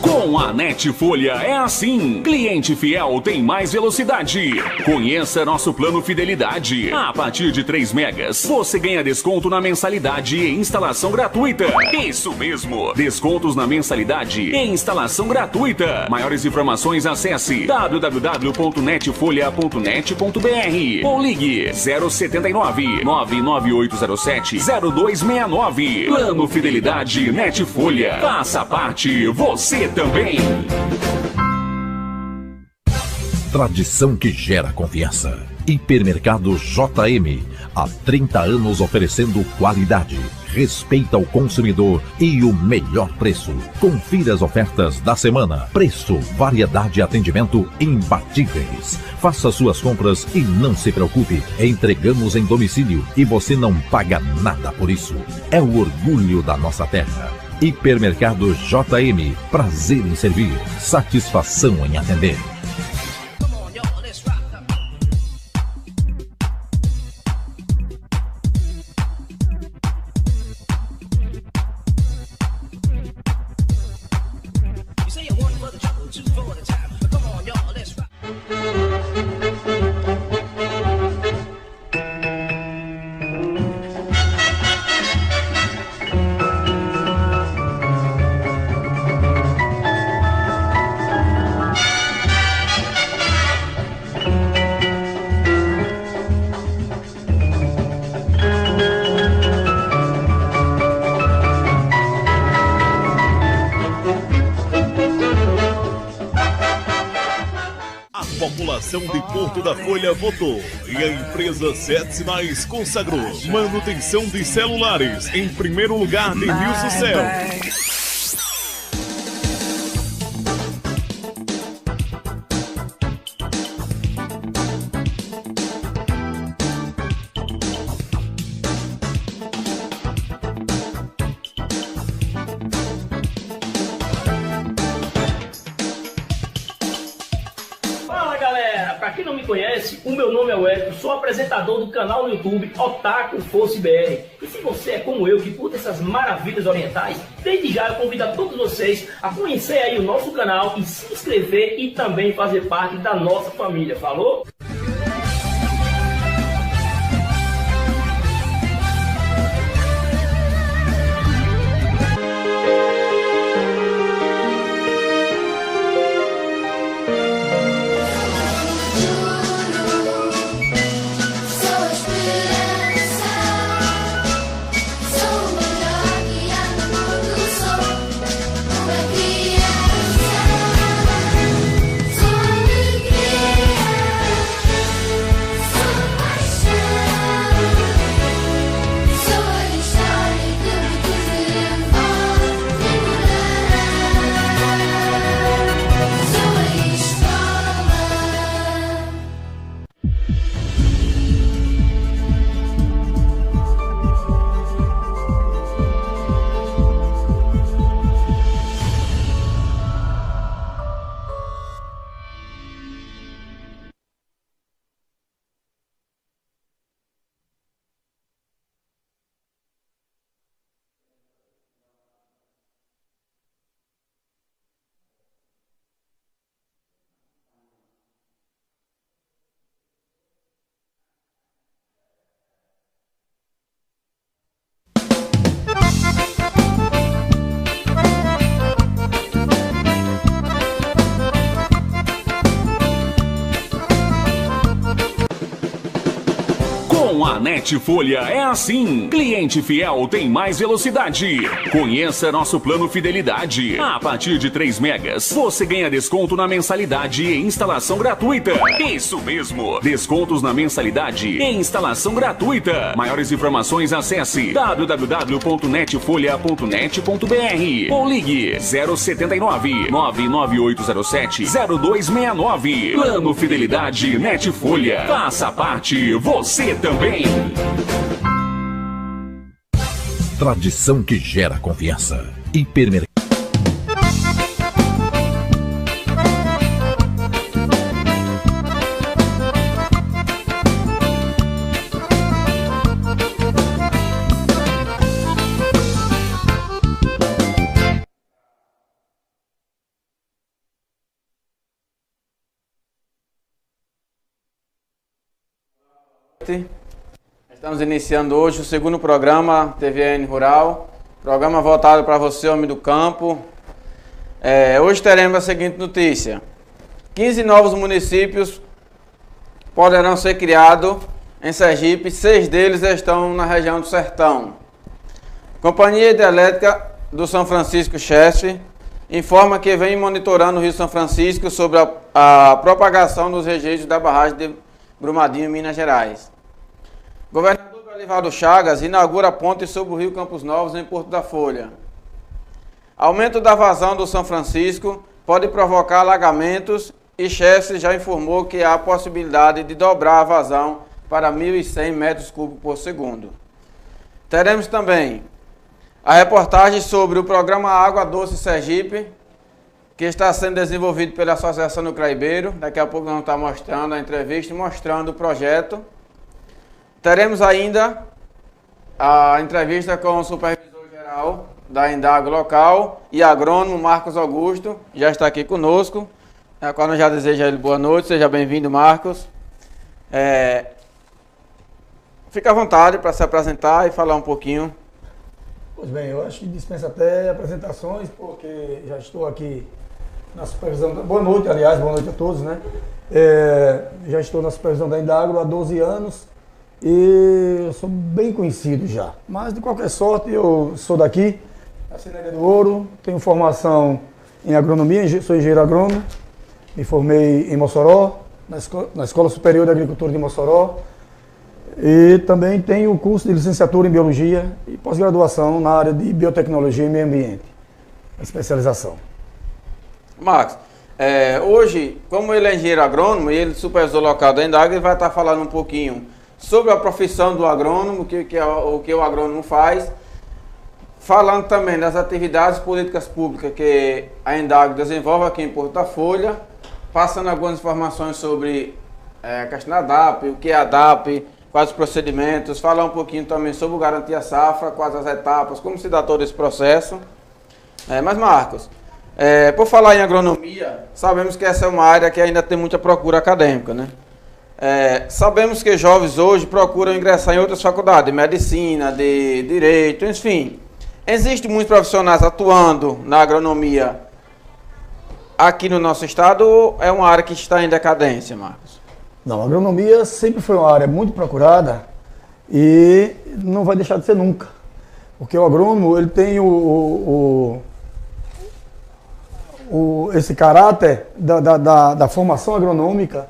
Com a Netfolha é assim. Cliente fiel tem mais velocidade. Conheça nosso plano Fidelidade. A partir de 3 megas, você ganha desconto na mensalidade e instalação gratuita. Isso mesmo, descontos na mensalidade e instalação gratuita. Maiores informações acesse www.netfolha.net.br ou ligue 079 99807 0269. Plano Fidelidade Netfolha. Faça parte, você também. Tradição que gera confiança. Hipermercado JM. Há 30 anos oferecendo qualidade, respeito ao consumidor e o melhor preço. Confira as ofertas da semana. Preço, variedade e atendimento imbatíveis. Faça suas compras e não se preocupe. Entregamos em domicílio e você não paga nada por isso. É o orgulho da nossa terra. Hipermercado JM. Prazer em servir. Satisfação em atender. De Porto da Folha votou e a empresa Sete Sinais consagrou manutenção de celulares em primeiro lugar de Rio Céu. O meu nome é Wellington, sou apresentador do canal no YouTube Otaku Force BR. E se você é como eu, que curta essas maravilhas orientais, desde já eu convido a todos vocês a conhecer aí o nosso canal e se inscrever e também fazer parte da nossa família, falou? Com a Netfolha é assim. Cliente fiel tem mais velocidade. Conheça nosso plano Fidelidade. A partir de 3 megas, você ganha desconto na mensalidade e instalação gratuita. Isso mesmo, descontos na mensalidade e instalação gratuita. Maiores informações acesse www.netfolha.net.br ou ligue 079 99807 0269. Plano Fidelidade Netfolha. Faça parte, você também. Tradição que gera confiança. Hipermercado. Estamos iniciando hoje o segundo programa TVN Rural, programa voltado para você, homem do campo. Hoje teremos a seguinte notícia: 15 novos municípios poderão ser criados em Sergipe, 6 deles estão na região do Sertão. Companhia Hidrelétrica do São Francisco Chesf informa que vem monitorando o Rio São Francisco sobre a propagação dos registros da barragem de Brumadinho, Minas Gerais. Governador Belivaldo Chagas inaugura a ponte sobre o Rio Campos Novos, em Porto da Folha. Aumento da vazão do São Francisco pode provocar alagamentos e Chesf já informou que há a possibilidade de dobrar a vazão para 1.100 metros cúbicos por segundo. Teremos também a reportagem sobre o programa Água Doce Sergipe, que está sendo desenvolvido pela Associação do Craibeiro. Daqui a pouco vamos estar mostrando a entrevista e mostrando o projeto. Teremos ainda a entrevista com o supervisor-geral da Indago local e agrônomo Marcos Augusto, já está aqui conosco, a qual eu já desejo a ele boa noite. Seja bem-vindo, Marcos. Fique à vontade para se apresentar e falar um pouquinho. Pois bem, eu acho que dispensa até apresentações, porque já estou aqui na supervisão. Boa noite, aliás, boa noite a todos, né? Já estou na supervisão da Indagro há 12 anos e eu sou bem conhecido já. Mas, de qualquer sorte, eu sou daqui, da Cinélia do Ouro, tenho formação em agronomia, sou engenheiro agrônomo, me formei em Mossoró, na Escola Superior de Agricultura de Mossoró. E também tenho o curso de licenciatura em Biologia e pós-graduação na área de Biotecnologia e Meio Ambiente, a especialização. Marcos, hoje, como ele é engenheiro agrônomo e ele é supervisor local da Indagro, ele vai estar falando um pouquinho sobre a profissão do agrônomo, o que o agrônomo faz, falando também das atividades políticas públicas que a Indagro desenvolve aqui em Porto da Folha, passando algumas informações sobre a questão da ADAP, o que é a ADAP, quais os procedimentos, falar um pouquinho também sobre o Garantia Safra, quais as etapas, como se dá todo esse processo. Mas, Marcos, por falar em agronomia, sabemos que essa é uma área que ainda tem muita procura acadêmica, né? Sabemos que jovens hoje procuram ingressar em outras faculdades, de medicina, de direito, enfim. Existem muitos profissionais atuando na agronomia aqui no nosso estado, ou é uma área que está em decadência, Marcos? Não, a agronomia sempre foi uma área muito procurada e não vai deixar de ser nunca. Porque o agrônomo, ele tem esse caráter da formação agronômica,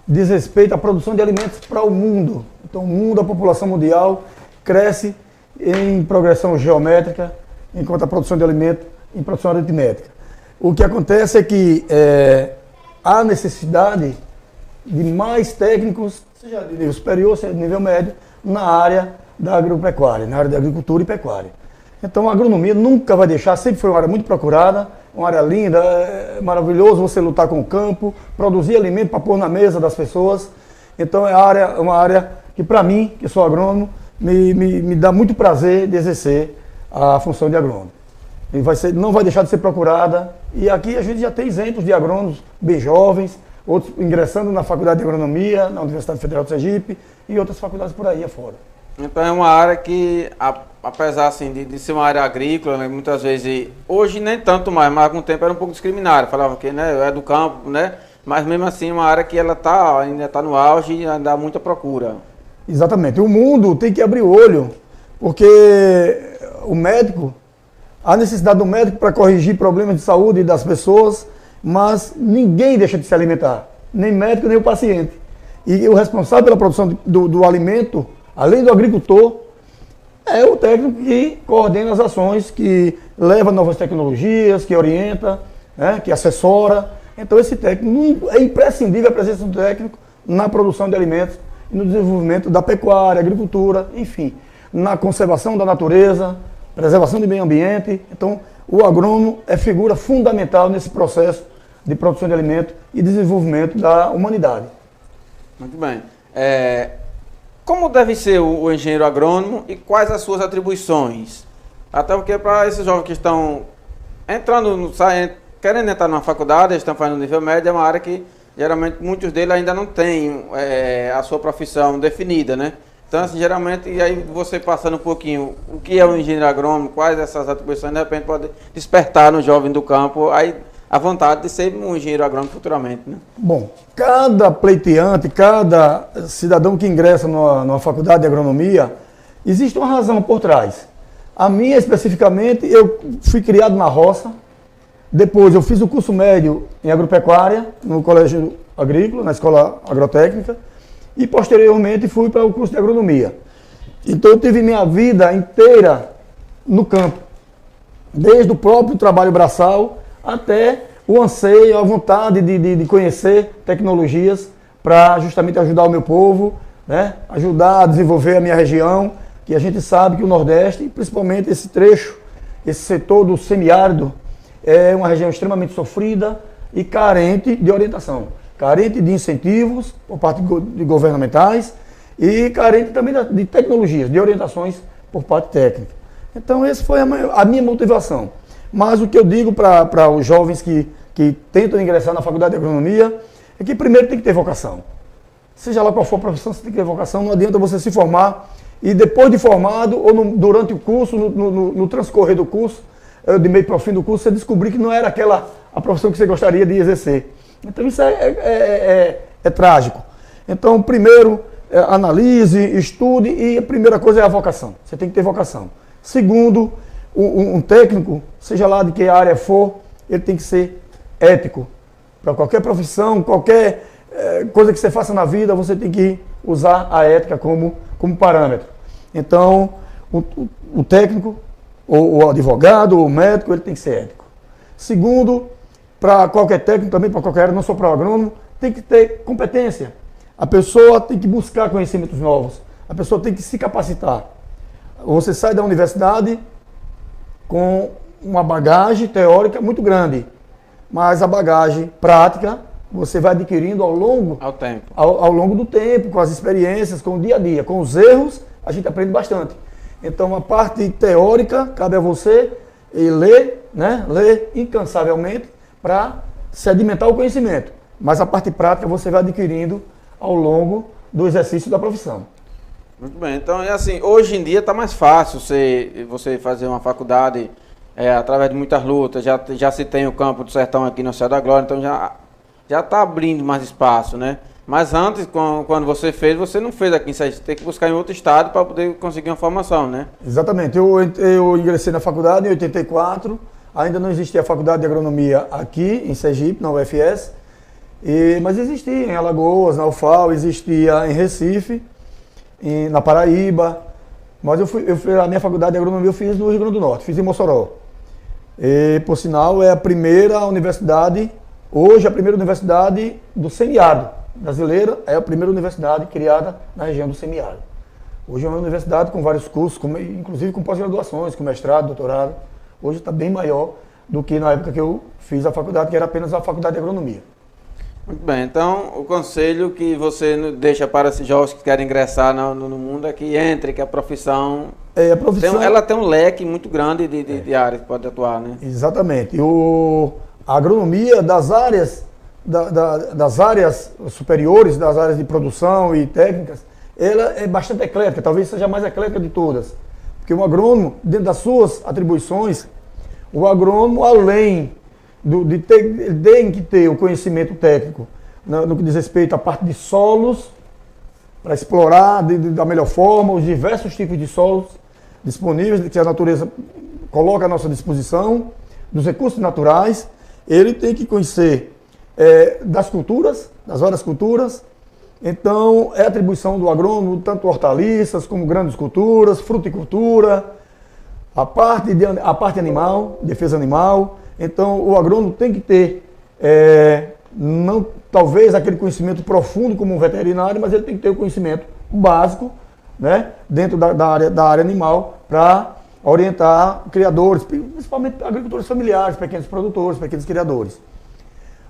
diz respeito à produção de alimentos para o mundo. Então o mundo, a população mundial, cresce em progressão geométrica, enquanto a produção de alimento em produção aritmética. O que acontece é que há necessidade de mais técnicos, seja de nível superior, seja de nível médio, na área da agropecuária, na área da agricultura e pecuária. Então a agronomia nunca vai deixar, sempre foi uma área muito procurada, uma área linda, é maravilhoso você lutar com o campo, produzir alimento para pôr na mesa das pessoas. Então é uma área que, para mim, que sou agrônomo, me dá muito prazer de exercer a função de agrônomo. E não vai deixar de ser procurada, e aqui a gente já tem exemplos de agrônomos bem jovens, outros ingressando na Faculdade de Agronomia, na Universidade Federal de Sergipe e outras faculdades por aí afora. Então é uma área que, apesar assim, de ser uma área agrícola, né, muitas vezes, hoje nem tanto mais, mas há algum tempo era um pouco discriminada, falava que é do campo, né? Mas mesmo assim é uma área que ela ainda está no auge e ainda há muita procura. Exatamente. O mundo tem que abrir o olho, porque o médico, há necessidade do médico para corrigir problemas de saúde das pessoas, mas ninguém deixa de se alimentar, nem médico, nem o paciente. E o responsável pela produção do alimento, além do agricultor, é o técnico que coordena as ações, que leva novas tecnologias, que orienta, né, que assessora. Então esse técnico, é imprescindível a presença do técnico na produção de alimentos e no desenvolvimento da pecuária, agricultura, enfim, na conservação da natureza, preservação do meio ambiente. Então o agrônomo é figura fundamental nesse processo de produção de alimento e desenvolvimento da humanidade. Muito bem. Como deve ser o engenheiro agrônomo e quais as suas atribuições? Até porque para esses jovens que estão entrando, querendo entrar numa faculdade, estão fazendo nível médio, é uma área que geralmente muitos deles ainda não têm a sua profissão definida, né? Então, assim, geralmente, e aí você passando um pouquinho, o que é um engenheiro agrônomo, quais essas atribuições, de repente pode despertar no jovem do campo aí a vontade de ser um engenheiro agrônomo futuramente, né? Bom, cada pleiteante, cada cidadão que ingressa numa faculdade de agronomia, existe uma razão por trás. A minha, especificamente, eu fui criado na roça, depois eu fiz o curso médio em agropecuária, no colégio agrícola, na escola agrotécnica, e posteriormente fui para o curso de agronomia. Então eu tive minha vida inteira no campo, desde o próprio trabalho braçal até o anseio, a vontade de conhecer tecnologias para justamente ajudar o meu povo, né? Ajudar a desenvolver a minha região, que a gente sabe que o Nordeste, principalmente esse trecho, esse setor do semiárido, é uma região extremamente sofrida e carente de orientação, carente de incentivos por parte de governamentais e carente também de tecnologias, de orientações por parte técnica. Então, essa foi a minha motivação. Mas o que eu digo para os jovens que tentam ingressar na faculdade de agronomia é que primeiro tem que ter vocação. Seja lá qual for a profissão, você tem que ter vocação. Não adianta você se formar e depois de formado ou durante o curso, no transcorrer do curso, de meio para o fim do curso, você descobrir que não era a profissão que você gostaria de exercer. Então isso é trágico. Então, primeiro, analise, estude e a primeira coisa é a vocação. Você tem que ter vocação. Segundo, um técnico, seja lá de que área for, ele tem que ser ético. Para qualquer profissão, qualquer coisa que você faça na vida, você tem que usar a ética como parâmetro. Então, o técnico, o advogado, o médico, ele tem que ser ético. Segundo, para qualquer técnico, também para qualquer área, não só para o agrônomo, tem que ter competência. A pessoa tem que buscar conhecimentos novos. A pessoa tem que se capacitar. Você sai da universidade com uma bagagem teórica muito grande, mas a bagagem prática você vai adquirindo ao longo do tempo, com as experiências, com o dia a dia. Com os erros, a gente aprende bastante. Então, a parte teórica, cabe a você ler incansavelmente para sedimentar o conhecimento. Mas a parte prática você vai adquirindo ao longo do exercício da profissão. Muito bem, então é assim, hoje em dia está mais fácil você fazer uma faculdade através de muitas lutas, já se tem o Campo do Sertão aqui no Céu da Glória, então já está abrindo mais espaço, né? Mas antes, quando você fez, você não fez aqui em Sergipe, você tem que buscar em outro estado para poder conseguir uma formação, né? Exatamente, eu ingressei na faculdade em 84, ainda não existia a faculdade de agronomia aqui em Sergipe, na UFS, mas existia em Alagoas, na UFAL, existia em Recife, na Paraíba, mas a minha faculdade de agronomia eu fiz no Rio Grande do Norte, fiz em Mossoró. E, por sinal, é a primeira universidade, hoje a primeira universidade do semiárido brasileira, é a primeira universidade criada na região do semiárido. Hoje é uma universidade com vários cursos, inclusive com pós-graduações, com mestrado, doutorado. Hoje está bem maior do que na época que eu fiz a faculdade, que era apenas a faculdade de agronomia. Muito bem, então o conselho que você deixa para esses jovens que querem ingressar no mundo é que entre, que a profissão, ela tem um leque muito grande de áreas que pode atuar, né? Exatamente. A agronomia das áreas, das áreas superiores, das áreas de produção e técnicas, ela é bastante eclética, talvez seja a mais eclética de todas. Porque o agrônomo, dentro das suas atribuições, o agrônomo, além tem que ter o conhecimento técnico no que diz respeito à parte de solos, para explorar da melhor forma os diversos tipos de solos disponíveis, que a natureza coloca à nossa disposição, dos recursos naturais. Ele tem que conhecer das culturas, das várias culturas. Então, é atribuição do agrônomo, tanto hortaliças como grandes culturas, fruticultura, a parte animal, defesa animal. Então, o agrônomo tem que ter, não talvez aquele conhecimento profundo como um veterinário, mas ele tem que ter o conhecimento básico, né, dentro da área animal, para orientar criadores, principalmente agricultores familiares, pequenos produtores, pequenos criadores.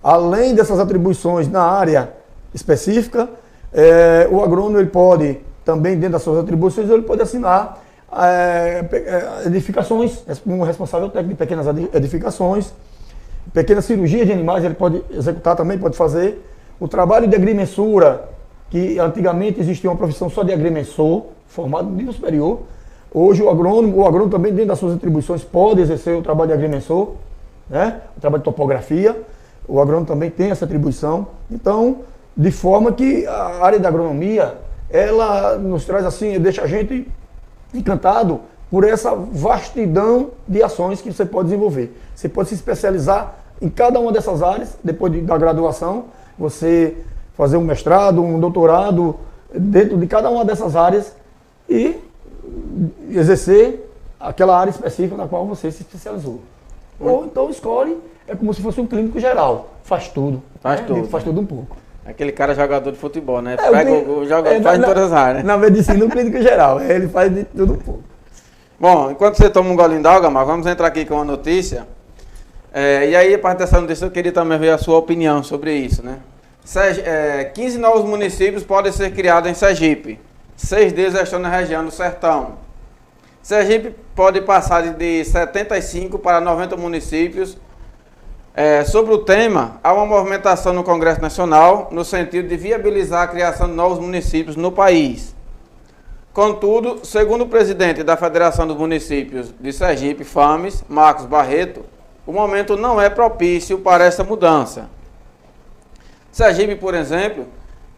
Além dessas atribuições na área específica, o agrônomo ele pode, também dentro das suas atribuições, ele pode assinar edificações, um responsável técnico de pequenas edificações, pequenas cirurgias de animais ele pode executar também, pode fazer, O trabalho de agrimensura, que antigamente existia uma profissão só de agrimensor, formado no nível superior. Hoje o agrônomo também, dentro das suas atribuições, pode exercer o trabalho de agrimensor, né? O trabalho de topografia. O agrônomo também tem essa atribuição. Então, de forma que a área da agronomia, ela nos traz assim, deixa a gente encantado por essa vastidão de ações que você pode desenvolver. Você pode se especializar em cada uma dessas áreas, depois da graduação, você fazer um mestrado, um doutorado dentro de cada uma dessas áreas e exercer aquela área específica na qual você se especializou. Ou então escolhe, é como se fosse um clínico geral, faz tudo. Faz tudo. Faz tudo um pouco. Aquele cara jogador de futebol, né? Pega o jogador, faz em todas as áreas. Na medicina, o clínico geral, ele faz de tudo um pouco. Bom, enquanto você toma um golinho d'água, Marcos, vamos entrar aqui com uma notícia. E aí, a parte dessa notícia, eu queria também ver a sua opinião sobre isso, né? 15 novos municípios podem ser criados em Sergipe. 6 deles estão na região do Sertão. Sergipe pode passar de 75 para 90 municípios. Sobre o tema, há uma movimentação no Congresso Nacional no sentido de viabilizar a criação de novos municípios no país. Contudo, segundo o presidente da Federação dos Municípios de Sergipe, FAMES, Marcos Barreto, o momento não é propício para essa mudança. Sergipe, por exemplo,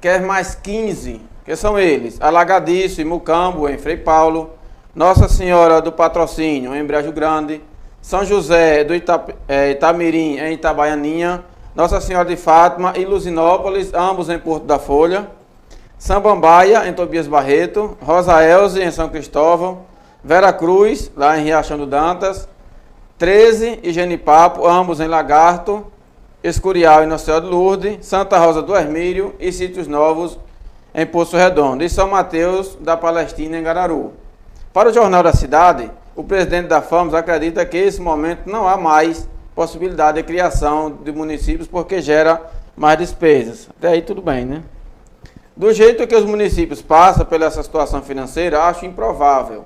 quer mais 15, que são eles: Alagadiço e Mucambo, em Frei Paulo, Nossa Senhora do Patrocínio, em Brejo Grande, São José do Itamirim, em Itabaianinha, Nossa Senhora de Fátima e Luzinópolis, ambos em Porto da Folha, Sambambaia, em Tobias Barreto, Rosa Elze, em São Cristóvão, Vera Cruz, lá em Riachão do Dantas, 13 e Genipapo, ambos em Lagarto, Escurial e Nossa Senhora de Lourdes, Santa Rosa do Hermílio e Sítios Novos, em Poço Redondo, e São Mateus da Palestina, em Gararu. Para o Jornal da Cidade, o presidente da FAMES acredita que nesse momento não há mais possibilidade de criação de municípios porque gera mais despesas. Até aí tudo bem, né? Do jeito que os municípios passam pela essa situação financeira, acho improvável.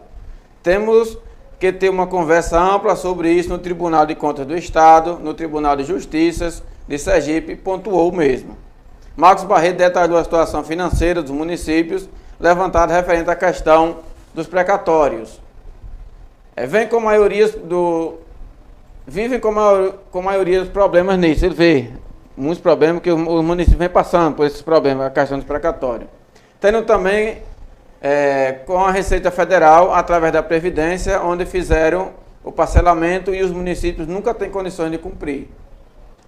Temos que ter uma conversa ampla sobre isso no Tribunal de Contas do Estado, no Tribunal de Justiças de Sergipe, pontuou mesmo. Marcos Barreto detalhou a situação financeira dos municípios, levantada referente à questão dos precatórios. Vivem com a maioria dos problemas nisso. Ele vê muitos problemas que os municípios vêm passando por esses problemas, a questão dos precatórios. Tendo também com a Receita Federal, através da Previdência, onde fizeram o parcelamento e os municípios nunca têm condições de cumprir.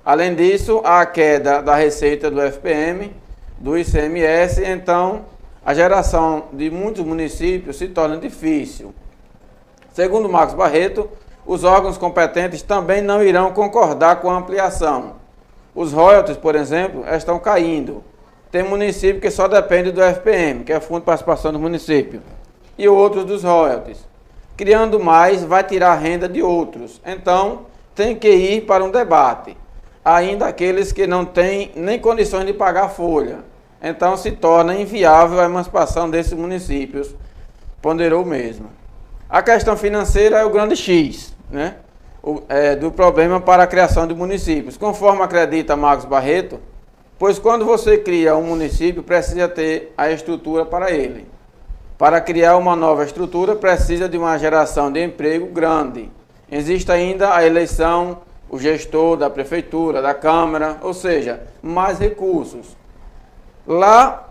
Além disso, há a queda da receita do FPM, do ICMS, então a geração de muitos municípios se torna difícil. Segundo Marcos Barreto, os órgãos competentes também não irão concordar com a ampliação. Os royalties, por exemplo, estão caindo. Tem município que só depende do FPM, que é o Fundo de Participação do Município, e outros dos royalties. Criando mais, vai tirar renda de outros. Então, tem que ir para um debate. Ainda aqueles que não têm nem condições de pagar a folha. Então, se torna inviável a emancipação desses municípios, ponderou mesmo. A questão financeira é o grande X, né? Do problema para a criação de municípios. Conforme acredita Marcos Barreto, pois quando você cria um município, precisa ter a estrutura para ele. Para criar uma nova estrutura, precisa de uma geração de emprego grande. Existe ainda a eleição, o gestor da prefeitura, da Câmara, ou seja, mais recursos. Lá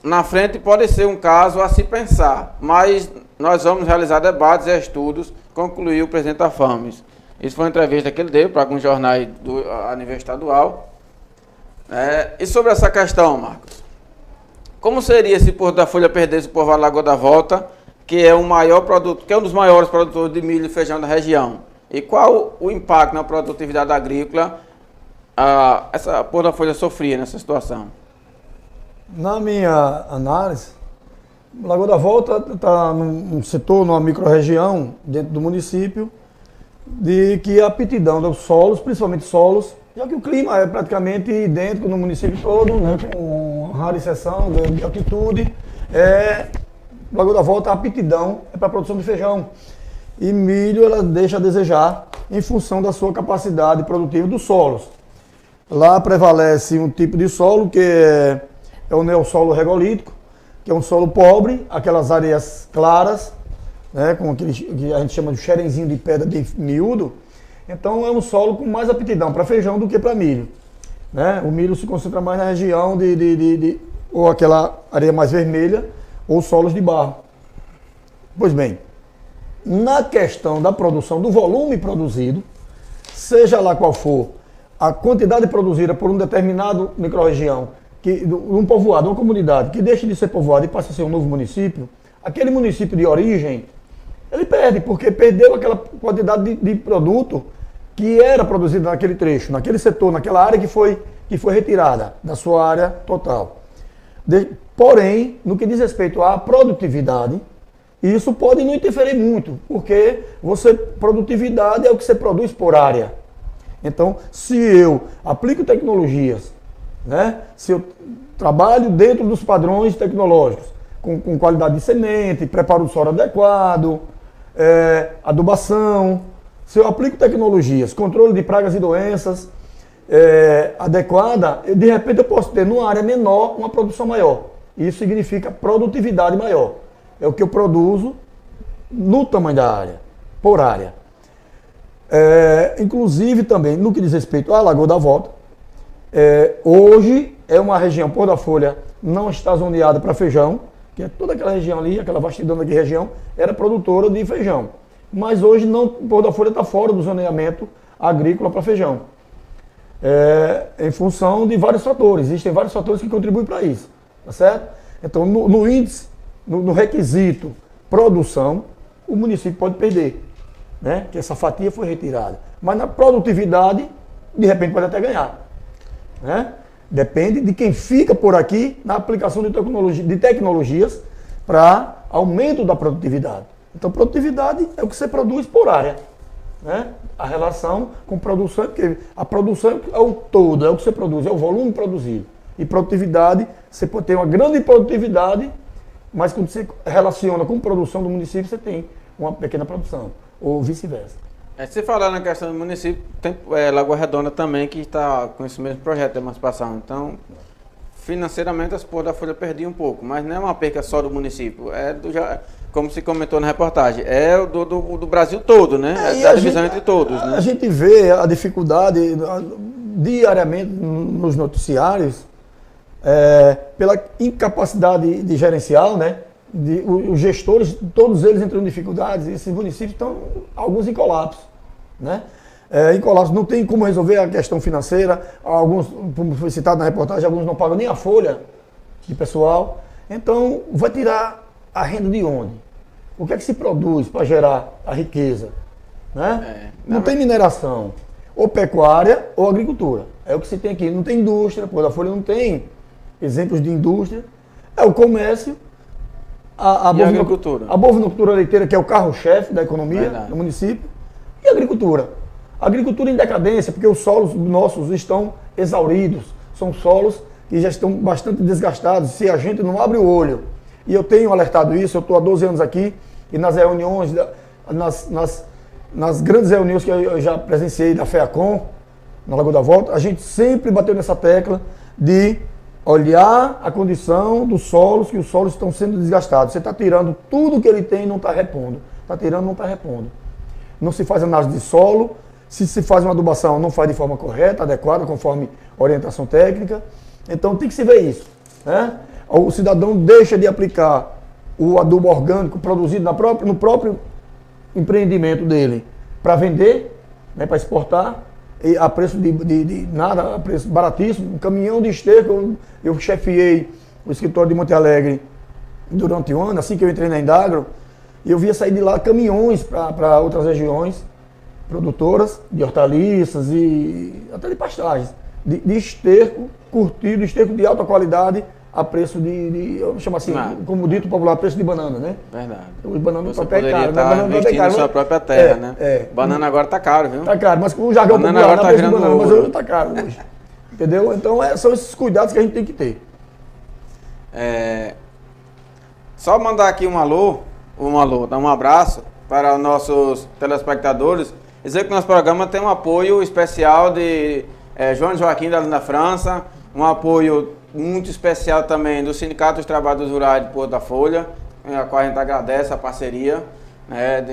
na frente pode ser um caso a se pensar, mas nós vamos realizar debates e estudos, concluiu o presidente da FAMES. Isso foi uma entrevista que ele deu para alguns jornais a nível estadual. E sobre essa questão, Marcos, como seria se Porto da Folha perdesse o Povoado Lagoa da Volta, que é um dos maiores produtores de milho e feijão da região? E qual o impacto na produtividade agrícola essa Porto da Folha sofria nessa situação? Na minha análise, Lagoa da Volta está num setor, numa microrregião dentro do município, de que a aptidão dos solos, principalmente solos, já que o clima é praticamente idêntico no município todo, né, com rara exceção de altitude, Lagoa da Volta, a aptidão é para a produção de feijão. E milho ela deixa a desejar em função da sua capacidade produtiva dos solos. Lá prevalece um tipo de solo que é o neossolo regolítico, que é um solo pobre, aquelas areias claras, né, com aquele que a gente chama de xerenzinho de pedra bem miúdo. Então é um solo com mais aptidão para feijão do que para milho. Né? O milho se concentra mais na região ou aquela areia mais vermelha, ou solos de barro. Pois bem, na questão da produção, do volume produzido, seja lá qual for a quantidade produzida por um determinado microrregião, um povoado, uma comunidade que deixa de ser povoado e passa a ser um novo município, aquele município de origem, ele perde, porque perdeu aquela quantidade de produto que era produzido naquele trecho, naquele setor, naquela área que foi retirada da sua área total. Porém, no que diz respeito à produtividade, isso pode não interferir muito, porque produtividade é o que você produz por área. Então, se eu aplico tecnologias, né, se eu trabalho dentro dos padrões tecnológicos, com qualidade de semente, preparo do solo adequado, adubação, se eu aplico tecnologias, controle de pragas e doenças adequada, de repente eu posso ter numa área menor uma produção maior. Isso significa produtividade maior. É o que eu produzo no tamanho da área, por área. Inclusive também, no que diz respeito à Lagoa da Volta, hoje é uma região, Pôr da Folha não está zoneada para feijão, que é toda aquela região ali, aquela vastidão daquela região, era produtora de feijão. Mas hoje não, Pôr da Folha está fora do zoneamento agrícola para feijão. Em função de vários fatores, existem vários fatores que contribuem para isso, tá certo? Então, no índice, no requisito produção, o município pode perder, né? Que essa fatia foi retirada. Mas na produtividade, de repente pode até ganhar, né? Depende de quem fica por aqui na aplicação de tecnologias para aumento da produtividade. Então, produtividade é o que você produz por área, né? A relação com produção, porque a produção é o todo, é o que você produz, é o volume produzido. E produtividade, você pode ter uma grande produtividade, mas quando você relaciona com produção do município, você tem uma pequena produção, ou vice-versa. Se falar na questão do município, tem Lagoa Redonda também que está com esse mesmo projeto de emancipação. Então, financeiramente, as Pôr da Folha perdiam um pouco, mas não é uma perca só do município, como se comentou na reportagem, é do Brasil todo, né? É da divisão entre todos, né? A gente vê a dificuldade diariamente nos noticiários, pela incapacidade de gerencial, né? Os gestores, todos eles entram em dificuldades, e esses municípios estão, alguns em colapso, né? Em colapso, não tem como resolver a questão financeira, alguns, como foi citado na reportagem, alguns não pagam nem a folha de pessoal, então vai tirar a renda de onde? O que é que se produz para gerar a riqueza? Né? Não tem mineração, ou pecuária ou agricultura, é o que se tem aqui, não tem indústria, Pôr da Folha não tem exemplos de indústria, é o comércio, a bovinocultura leiteira, que é o carro-chefe da economia do município, e a agricultura. A agricultura em decadência, porque os solos nossos estão exauridos, são solos que já estão bastante desgastados, se a gente não abre o olho. E eu tenho alertado isso, eu estou há 12 anos aqui, e nas reuniões, nas grandes reuniões que eu já presenciei da FEACOM, na Lagoa da Volta, a gente sempre bateu nessa tecla de olhar a condição dos solos, que os solos estão sendo desgastados. Você está tirando tudo que ele tem e não está repondo. Está tirando, não está repondo. Não se faz análise de solo, se faz uma adubação, não faz de forma correta, adequada, conforme orientação técnica. Então tem que se ver isso, né? O cidadão deixa de aplicar o adubo orgânico produzido no próprio empreendimento dele para vender, né, para exportar, e a preço de nada, a preço baratíssimo, um caminhão de esterco. Eu chefiei o escritório de Monte Alegre durante um ano, assim que eu entrei na Indagro, e eu via sair de lá caminhões para outras regiões produtoras de hortaliças e até de pastagens, de esterco curtido, esterco de alta qualidade, a preço eu chamo assim, como dito popular, preço de banana, né? Verdade. O banana Você até poderia caro, estar investindo na sua própria terra, né? Banana agora está caro, viu? Está caro, mas o jargão banana popular agora não é tá preço de banana, ouro. mas hoje está caro hoje. Entendeu? Então são esses cuidados que a gente tem que ter. Só mandar aqui um alô, dar um abraço para os nossos telespectadores, dizer que nosso programa tem um apoio especial João Joaquim da França, um apoio muito especial também do Sindicato dos Trabalhadores Rurais de Porto da Folha, a qual a gente agradece a parceria, né,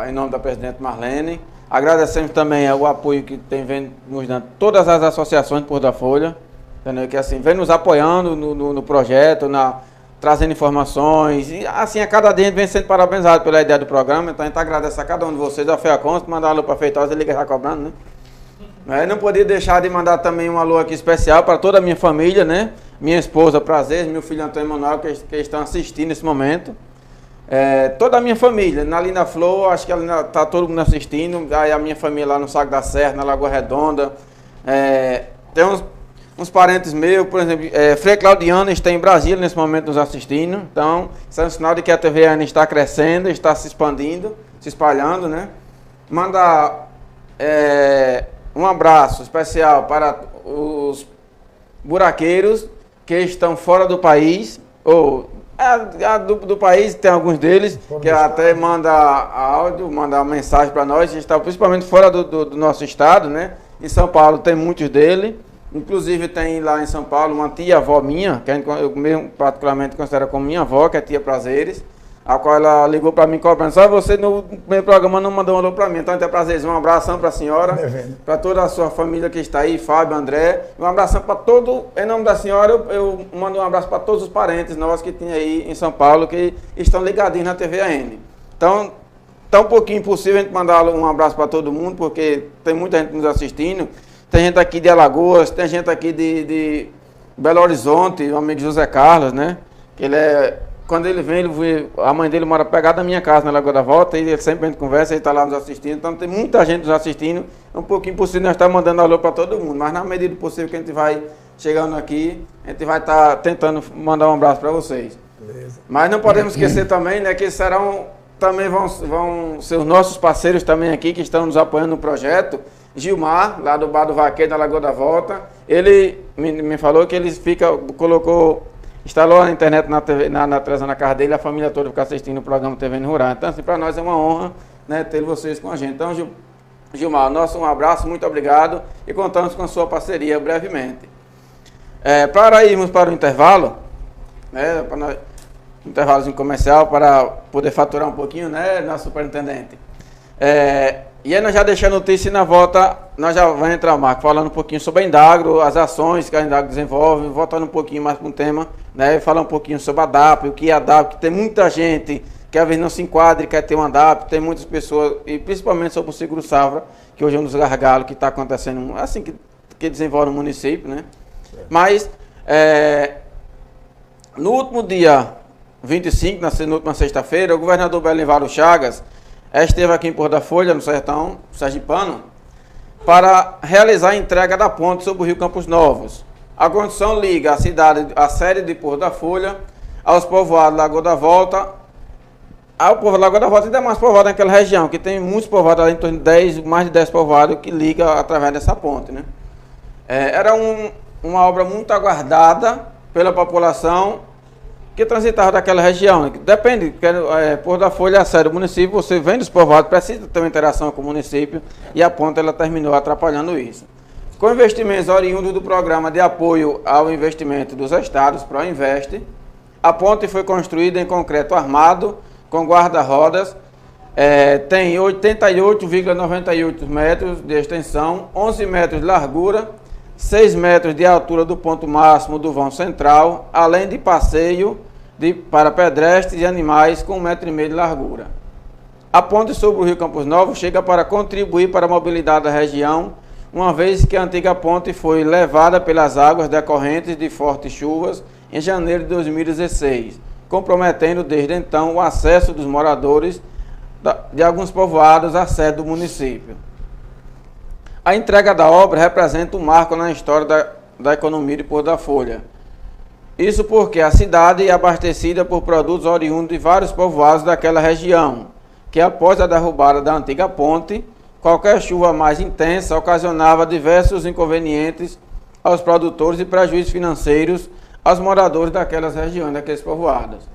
em nome da presidente Marlene. Agradecemos também o apoio que tem vem nos dando todas as associações de Porto da Folha, entendeu? Que assim, vem nos apoiando no projeto, trazendo informações, e assim, a cada dia a gente vem sendo parabenizado pela ideia do programa, então a gente agradece a cada um de vocês, a FEACONS, mandar um alô para Feitosa e liga já cobrando, né? Não podia deixar de mandar também um alô aqui especial para toda a minha família, né? Minha esposa Prazeres, meu filho Antônio Manuel, que estão assistindo nesse momento. Toda a minha família, na Linda Flor, acho que está todo mundo assistindo, aí a minha família lá no Saco da Serra, na Lagoa Redonda. Tem uns parentes meus, por exemplo, Frei Claudiano está em Brasília nesse momento nos assistindo, então isso é um sinal de que a TVN está crescendo, está se expandindo, se espalhando, né? Manda um abraço especial para os buraqueiros que estão fora do país, ou do país, tem alguns deles que até manda áudio, manda mensagem para nós, está principalmente fora do nosso estado, né? Em São Paulo tem muitos deles, inclusive tem lá em São Paulo uma tia-avó minha, que eu mesmo particularmente considero como minha avó, que é tia Prazeres, a qual ela ligou para mim cobrando, só você no primeiro programa não mandou um alô para mim, então tia Prazeres, um abração para a senhora, para toda a sua família que está aí, Fábio, André, um abração para todo, em nome da senhora, eu mando um abraço para todos os parentes nossos que tem aí em São Paulo, que estão ligadinhos na TVN. Então, tá um pouquinho impossível a gente mandar um abraço para todo mundo, porque tem muita gente nos assistindo, tem gente aqui de Alagoas, tem gente aqui de Belo Horizonte, o amigo José Carlos, né, que quando ele vem, a mãe dele mora pegada na minha casa, na Lagoa da Volta, e ele sempre a gente conversa, ele está lá nos assistindo, então tem muita gente nos assistindo, é um pouquinho impossível nós estar mandando alô para todo mundo, mas na medida do possível que a gente vai chegando aqui, a gente vai estar tentando mandar um abraço para vocês. Beleza. Mas não podemos esquecer também, né, que também vão ser os nossos parceiros também aqui, que estão nos apoiando no projeto. Gilmar, lá do Bar do Vaqueiro, da Lagoa da Volta, ele me falou que ele instalou na internet, na televisão, na casa dele, a família toda fica assistindo o programa TVN Rural. Então, assim, para nós é uma honra, né, ter vocês com a gente. Então, Gilmar, um abraço, muito obrigado e contamos com a sua parceria brevemente. Para irmos para o intervalo, né, intervalozinho comercial, para poder faturar um pouquinho, né, nosso superintendente. E aí nós já deixamos a notícia e na volta nós já vamos entrar, Marco, falando um pouquinho sobre a Indagro, as ações que a Indagro desenvolve, voltando um pouquinho mais para um tema, né, falar um pouquinho sobre a DAP, o que é a DAP, que tem muita gente que às vezes não se enquadra e quer ter uma DAP, tem muitas pessoas, e principalmente sobre o Seguro Safra, que hoje é um dos gargalos que está acontecendo, assim, que desenvolve no município, né. Mas, no último dia 25, na última sexta-feira, o governador Belivaldo Chagas esteve aqui em Porto da Folha, no sertão sergipano, para realizar a entrega da ponte sobre o Rio Campos Novos. A construção liga a sede de Porto da Folha aos povoados Lagoa da Volta, ao povoado Lagoa da Volta e demais povoados naquela região, que tem muitos povoados, ali, em torno de mais de 10 povoados que ligam através dessa ponte, né? Era uma obra muito aguardada pela população que transitava daquela região. Depende, Porto da Folha é a sede do município, você vem dos povoados, precisa ter uma interação com o município e a ponte ela terminou atrapalhando isso. Com investimentos oriundos do programa de apoio ao investimento dos estados, ProInvest, a ponte foi construída em concreto armado, com guarda-rodas, tem 88,98 metros de extensão, 11 metros de largura, 6 metros de altura do ponto máximo do vão central, além de passeio para pedestres e animais com 1,5 metro de largura. A ponte sobre o Rio Campos Novos chega para contribuir para a mobilidade da região, uma vez que a antiga ponte foi levada pelas águas decorrentes de fortes chuvas em janeiro de 2016, comprometendo desde então o acesso dos moradores de alguns povoados à sede do município. A entrega da obra representa um marco na história da economia de Porto da Folha. Isso porque a cidade é abastecida por produtos oriundos de vários povoados daquela região, que após a derrubada da antiga ponte, qualquer chuva mais intensa ocasionava diversos inconvenientes aos produtores e prejuízos financeiros aos moradores daquelas regiões, daqueles povoados.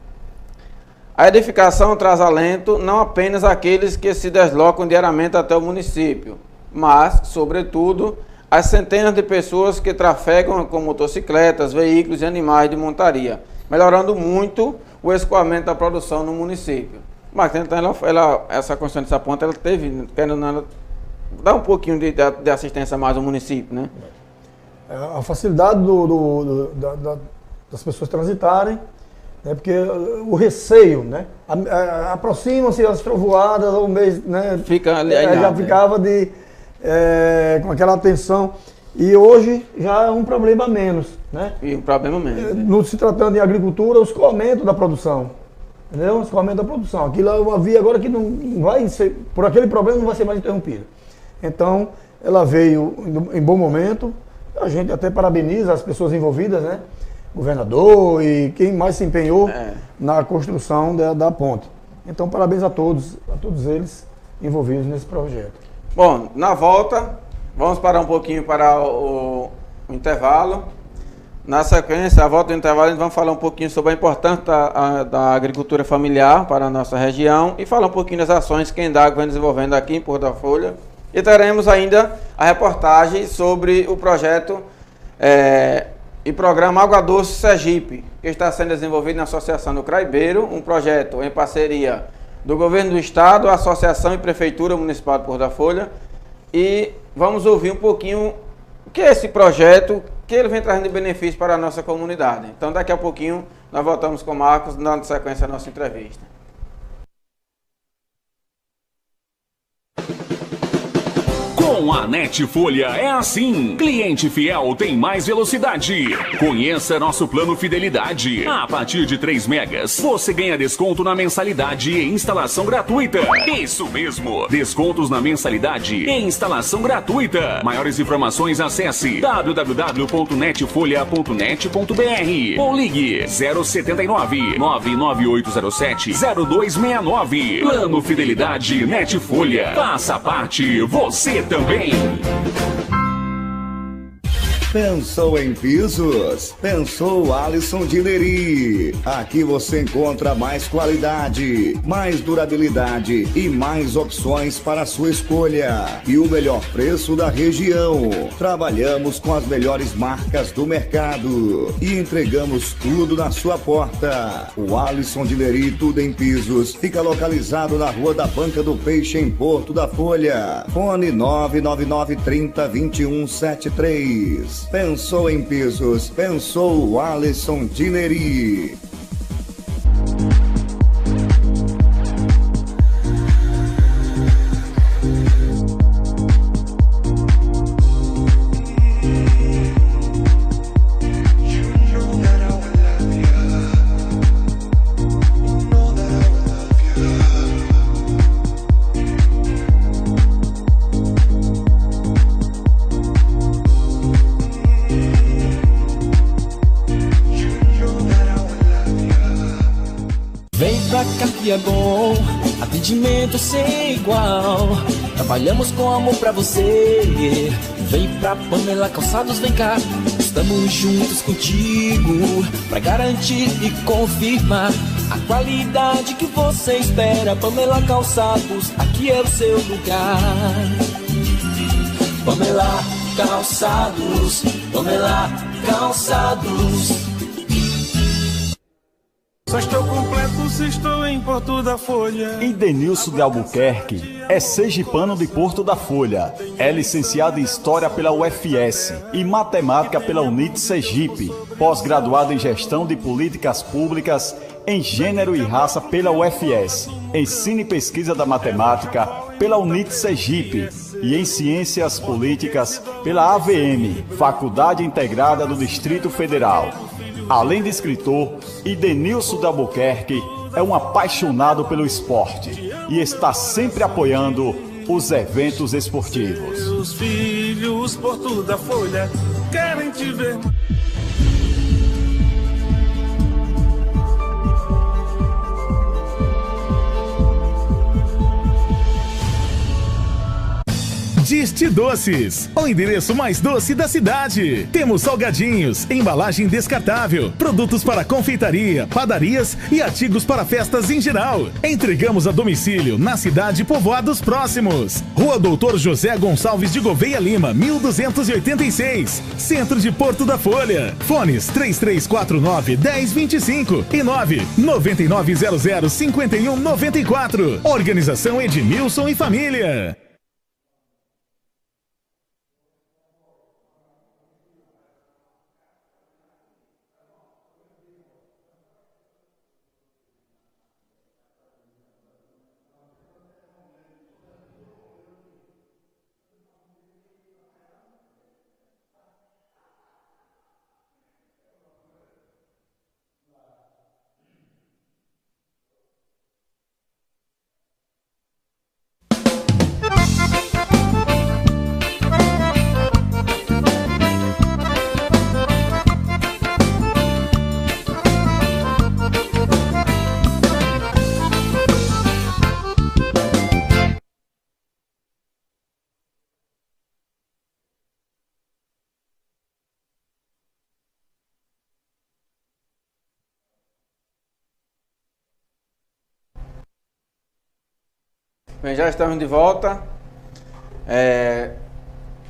A edificação traz alento não apenas àqueles que se deslocam diariamente até o município, mas, sobretudo, as centenas de pessoas que trafegam com motocicletas, veículos e animais de montaria, melhorando muito o escoamento da produção no município. Mas então essa construção dessa ponte, ela teve, querendo ou não, ela dá um pouquinho de assistência mais ao município, né? A facilidade das pessoas transitarem, né? Porque o receio, né? Aproximam-se as trovoadas, ou mês, né? Fica ali, já ficava com aquela atenção. E hoje já é um problema a menos, né? E um problema menos. No se tratando de agricultura, o escoamento da produção. Entendeu? O escoamento da produção. Aquilo é uma via agora que não vai ser, por aquele problema não vai ser mais interrompida. Então, ela veio em bom momento. A gente até parabeniza as pessoas envolvidas, né? Governador e quem mais se empenhou na construção da ponte. Então, parabéns a todos eles envolvidos nesse projeto. Bom, na volta, vamos parar um pouquinho para o intervalo. Na sequência, a volta do intervalo, a gente vai falar um pouquinho sobre a importância da agricultura familiar para a nossa região e falar um pouquinho das ações que a Indago vem desenvolvendo aqui em Porto da Folha. E teremos ainda a reportagem sobre o projeto e programa Água Doce Sergipe, que está sendo desenvolvido na Associação do Craibeiro, um projeto em parceria do Governo do Estado, a Associação e Prefeitura Municipal de Porto da Folha. E vamos ouvir um pouquinho o que é esse projeto, que ele vem trazendo de benefício para a nossa comunidade. Então, daqui a pouquinho, nós voltamos com o Marcos, dando sequência à nossa entrevista. Com a Netfolha é assim. Cliente fiel tem mais velocidade. Conheça nosso plano Fidelidade. A partir de 3 megas, você ganha desconto na mensalidade e instalação gratuita. Isso mesmo, descontos na mensalidade e instalação gratuita. Maiores informações, acesse www.netfolha.net.br ou ligue 079 99807 0269. Plano Fidelidade Netfolha. Faça parte, você também. Pensou em pisos? Pensou Alisson Dineri. Aqui você encontra mais qualidade, mais durabilidade e mais opções para a sua escolha. E o melhor preço da região. Trabalhamos com as melhores marcas do mercado e entregamos tudo na sua porta. O Alisson Dineri, tudo em pisos, fica localizado na Rua da Banca do Peixe, em Porto da Folha. Fone 999 30 21 73. Pensou em pisos? Pensou Alisson Dineri. É bom, atendimento sem igual. Trabalhamos com amor pra você. Vem pra Pamela Calçados, vem cá. Estamos juntos contigo pra garantir e confirmar a qualidade que você espera. Pamela Calçados, aqui é o seu lugar. Pamela Calçados, Pamela Calçados. Só estou completo se estou em Porto da Folha. Idenilson de Albuquerque é sergipano de Porto da Folha. É licenciado em História pela UFS e Matemática pela UNIT Sergipe. Pós-graduado em Gestão de Políticas Públicas em Gênero e Raça pela UFS. Ensino e Pesquisa da Matemática pela UNIT Sergipe. E em Ciências Políticas pela AVM, Faculdade Integrada do Distrito Federal. Além de escritor, Idenilson de Albuquerque é um apaixonado pelo esporte e está sempre apoiando os eventos esportivos. Os filhos, Porto da Folha, querem te ver. Triste Doces, o endereço mais doce da cidade. Temos salgadinhos, embalagem descartável, produtos para confeitaria, padarias e artigos para festas em geral. Entregamos a domicílio na cidade e povoados próximos. Rua Doutor José Gonçalves de Gouveia Lima, 1286, Centro de Porto da Folha. Fones 3349-1025 e 99900-5194. Organização Edmilson e Família. Bem, já estamos de volta.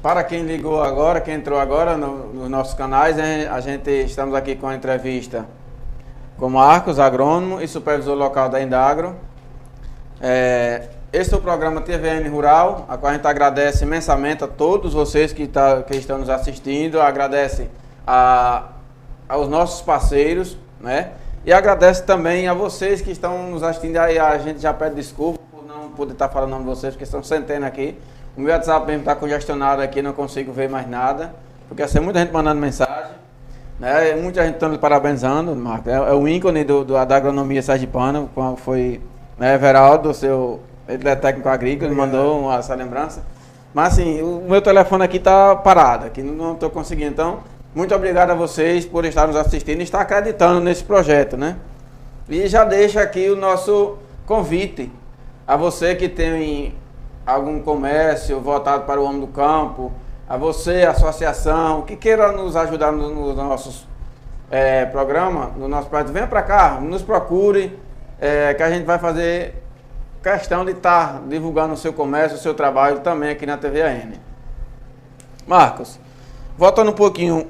Para quem ligou agora, quem entrou agora nos nossos canais, estamos aqui com a entrevista com Marcos, agrônomo e supervisor local da Indagro. Esse é o programa TVN Rural, a qual a gente agradece imensamente a todos vocês que estão nos assistindo, agradece aos nossos parceiros, né? E agradece também a vocês que estão nos assistindo. Aí a gente já pede desculpa por não poder estar falando o nome de vocês, porque estão centenas aqui. O meu WhatsApp mesmo está congestionado aqui, não consigo ver mais nada, porque assim, muita gente mandando mensagem, né? Muita gente estando parabenizando, Marco. É o ícone da agronomia sergipana, foi, né, Everaldo, ele é técnico agrícola, ele mandou essa lembrança. Mas assim, o meu telefone aqui está parado, aqui não estou conseguindo. Então, muito obrigado a vocês por estar nos assistindo e estar acreditando nesse projeto, né? E já deixa aqui o nosso convite a você que tem algum comércio voltado para o homem do campo, a você, associação, que queira nos ajudar nos nossos programas, no nosso projeto, venha para cá, nos procure, que a gente vai fazer questão de estar divulgando o seu comércio, o seu trabalho também aqui na TVN. Marcos, voltando um pouquinho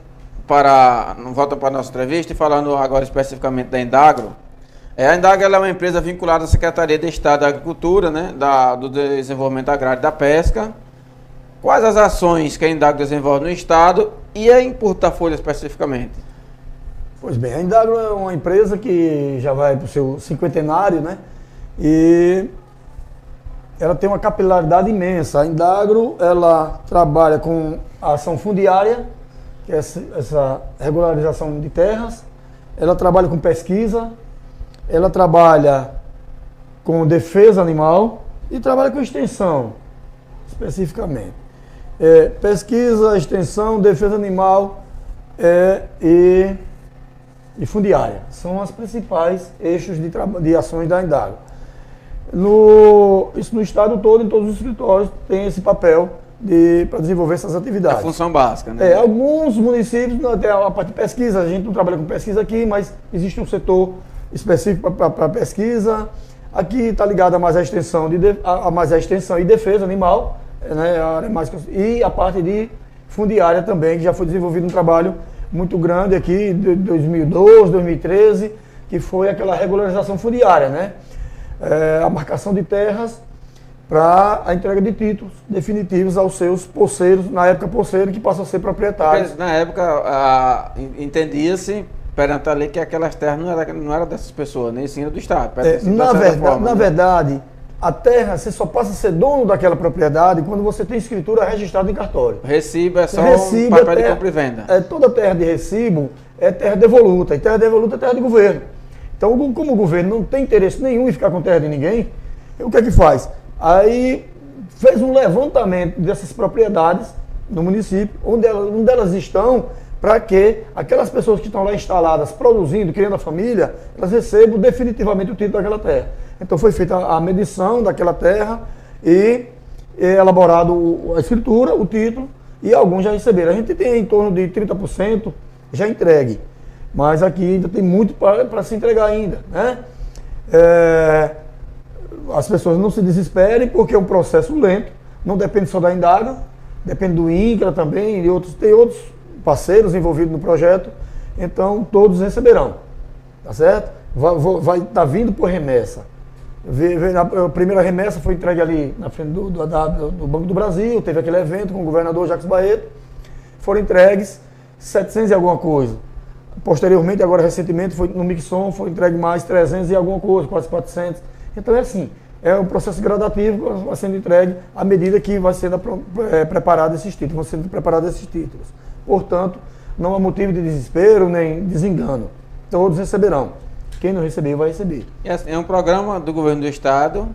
volta para a nossa entrevista e falando agora especificamente da Indagro. A Indagro é uma empresa vinculada à Secretaria de Estado da Agricultura, né, do Desenvolvimento Agrário e da Pesca. Quais as ações que a Indagro desenvolve no Estado e em Porto da Folha especificamente? Pois bem, a Indagro é uma empresa que já vai para o seu cinquentenário, né? E ela tem uma capilaridade imensa. A Indagro, ela trabalha com a ação fundiária, que é essa regularização de terras. Ela trabalha com pesquisa, ela trabalha com defesa animal e trabalha com extensão, especificamente. Pesquisa, extensão, defesa animal e fundiária. São as principais eixos de ações da Indagro. Isso no estado todo, em todos os escritórios, tem esse papel para desenvolver essas atividades. A função básica, né? Alguns municípios não tem a parte de pesquisa, a gente não trabalha com pesquisa aqui, mas existe um setor específico para pesquisa. Aqui está ligado a mais a extensão, e defesa animal, né, a área e a parte de fundiária também, que já foi desenvolvido um trabalho muito grande aqui, de 2012, 2013, que foi aquela regularização fundiária, né? A marcação de terras para a entrega de títulos definitivos aos seus posseiros, na época posseiro, que passam a ser proprietários. Na época, entendia-se perante a lei que aquelas terras não eram dessas pessoas, nem sim do Estado. Na verdade, a terra, você só passa a ser dono daquela propriedade quando você tem escritura registrada em cartório. Recibo é só um papel de compra e venda. Toda terra de recibo é terra devoluta, e terra devoluta é terra de governo. Então, como o governo não tem interesse nenhum em ficar com terra de ninguém, o que é que faz? Aí fez um levantamento dessas propriedades no município, onde elas estão, para que aquelas pessoas que estão lá instaladas, produzindo, criando a família, elas recebam definitivamente o título daquela terra. Então foi feita a medição daquela terra e elaborado a escritura, o título, e alguns já receberam. A gente tem em torno de 30% já entregue, mas aqui ainda tem muito para se entregar ainda, né? As pessoas não se desesperem, porque é um processo lento, não depende só da Indagra, depende do INCRA também, e tem outros parceiros envolvidos no projeto, então todos receberão, tá certo? Vai estar vindo por remessa. A primeira remessa foi entregue ali na frente do Banco do Brasil, teve aquele evento com o governador Jacques Barreto, foram entregues 700 e alguma coisa. Posteriormente, agora recentemente, foi no Mixon, foi entregue mais 300 e alguma coisa, quase 400. Então é assim, é um processo gradativo, vai sendo entregue à medida que vai sendo preparado esses títulos, vão sendo preparados esses títulos. Portanto, não há motivo de desespero nem desengano. Todos receberão. Quem não recebeu vai receber. É um programa do governo do estado,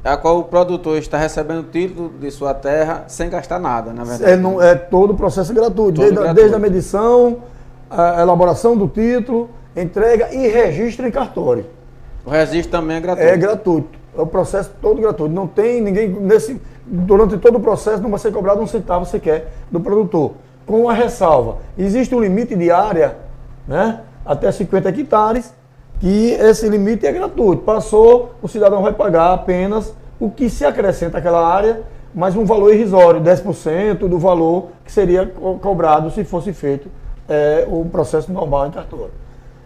a qual o produtor está recebendo o título de sua terra sem gastar nada, na verdade. É todo o processo gratuito, desde a medição, a elaboração do título, entrega e registro em cartório. O registro também é gratuito? É gratuito. É o processo todo gratuito. Não tem ninguém, durante todo o processo não vai ser cobrado um centavo sequer do produtor. Com a ressalva, existe um limite de área, né, até 50 hectares, que esse limite é gratuito. Passou, o cidadão vai pagar apenas o que se acrescenta àquela área, mas um valor irrisório, 10% do valor que seria cobrado se fosse feito o processo normal em cartório.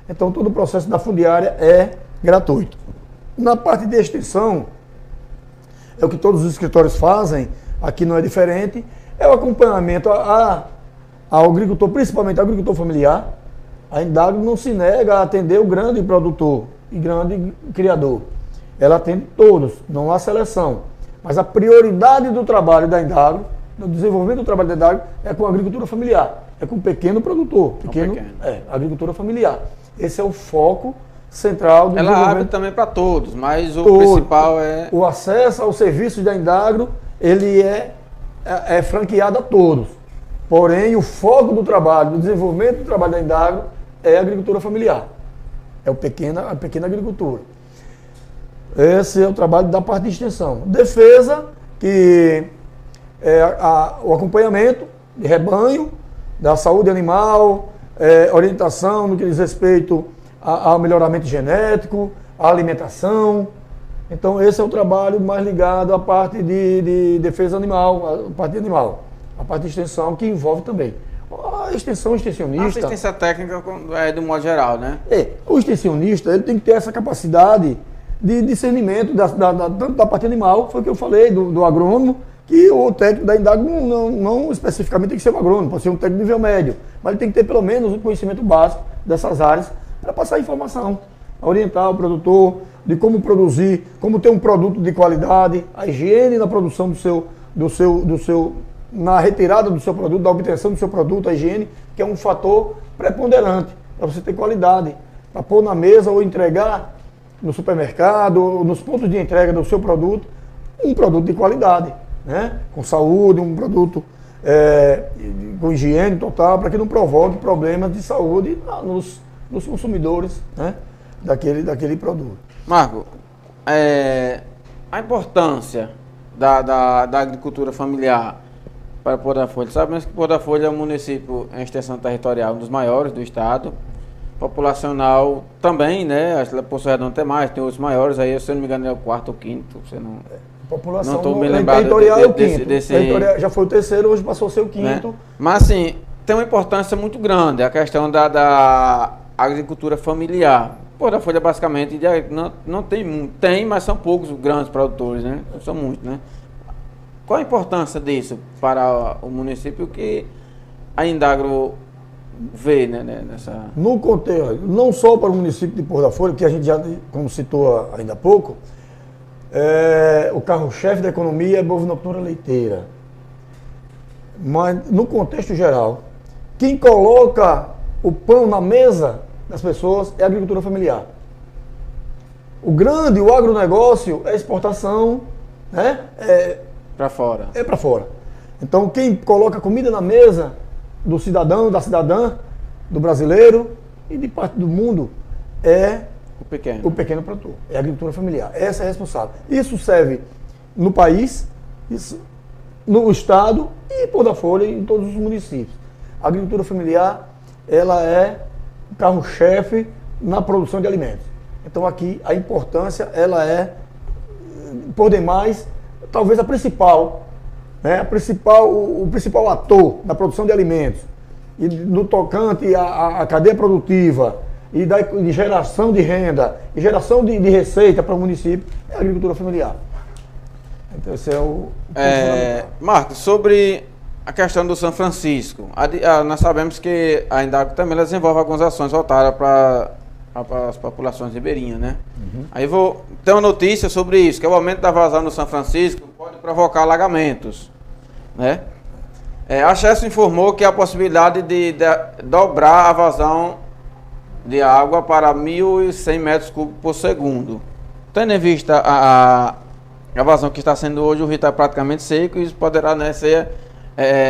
Então, todo o processo da fundiária é gratuito. Na parte de extensão, é o que todos os escritórios fazem, aqui não é diferente, é o acompanhamento ao agricultor, principalmente ao agricultor familiar. A Indagro não se nega a atender o grande produtor e grande criador. Ela atende todos, não há seleção. Mas a prioridade do trabalho da Indagro, do desenvolvimento do trabalho da Indagro, é com a agricultura familiar, é com o pequeno produtor, agricultura familiar. Esse é o foco central do desenvolvimento. Ela abre também para todos, mas o principal é... O acesso aos serviços da Indagro, ele é franqueado a todos. Porém, o foco do trabalho, do desenvolvimento do trabalho da Indagro é a agricultura familiar. É a pequena agricultura. Esse é o trabalho da parte de extensão. Defesa, que é o acompanhamento de rebanho, da saúde animal, orientação no que diz respeito ao melhoramento genético, à alimentação. Então, esse é o trabalho mais ligado à parte de defesa animal, a parte de animal. A parte de extensão que envolve também. A extensionista... A assistência técnica é do modo geral, né? O extensionista ele tem que ter essa capacidade de discernimento tanto da parte animal, foi o que eu falei, do agrônomo, que o técnico da Indagro não especificamente tem que ser um agrônomo, pode ser um técnico de nível médio, mas ele tem que ter pelo menos um conhecimento básico dessas áreas para passar informação, orientar o produtor de como produzir, como ter um produto de qualidade, a higiene na produção na retirada do seu produto, da obtenção do seu produto, a higiene, que é um fator preponderante para você ter qualidade, para pôr na mesa ou entregar no supermercado, ou nos pontos de entrega do seu produto, um produto de qualidade, né? Com saúde, um produto com higiene total, para que não provoque problemas de saúde nos consumidores, né? daquele produto. Marco, a importância da agricultura familiar para Pôr da Folha. Sabemos que Pôr da Folha é um município em extensão territorial, um dos maiores do estado. Populacional também, né? Acho que Poço Redondo tem mais, tem outros maiores, aí se eu não me engano é o quarto ou quinto. Você não... População não estou me lembrado territorial é o quinto. Já foi o terceiro, hoje passou a ser o quinto. Né? Mas assim, tem uma importância muito grande a questão da agricultura familiar. Pôr da Folha basicamente não tem, mas são poucos os grandes produtores, né? Não são muitos, né? Qual a importância disso para o município que a Indagro vê, né, nessa... No contexto, não só para o município de Pôr da Folha, que a gente já, como citou ainda há pouco, o carro-chefe da economia é a bovinocultura leiteira. Mas, no contexto geral, quem coloca o pão na mesa das pessoas é a agricultura familiar. O agronegócio é exportação, né? Para fora. É para fora. Então, quem coloca comida na mesa do cidadão, da cidadã, do brasileiro e de parte do mundo é o pequeno produtor, é a agricultura familiar. Essa é a responsável. Isso serve no país, Isso no estado e por da Folha em todos os municípios. A agricultura familiar, ela é o carro-chefe na produção de alimentos. Então aqui a importância, ela é, por demais, talvez a principal, né? O principal ator da produção de alimentos. E no tocante à cadeia produtiva e de geração de renda e geração de receita para o município, é a agricultura familiar. Então esse é o Marcos, sobre a questão do São Francisco, nós sabemos que a Indago também desenvolve algumas ações voltadas para as populações ribeirinhas, né? Aí vou ter uma notícia sobre isso, que o aumento da vazão no São Francisco pode provocar alagamentos, né? A Chesso informou que há a possibilidade de dobrar a vazão de água para 1.100 metros cúbicos por segundo. Tendo em vista a vazão que está sendo hoje, o rio está praticamente seco, e isso poderá, né, ser,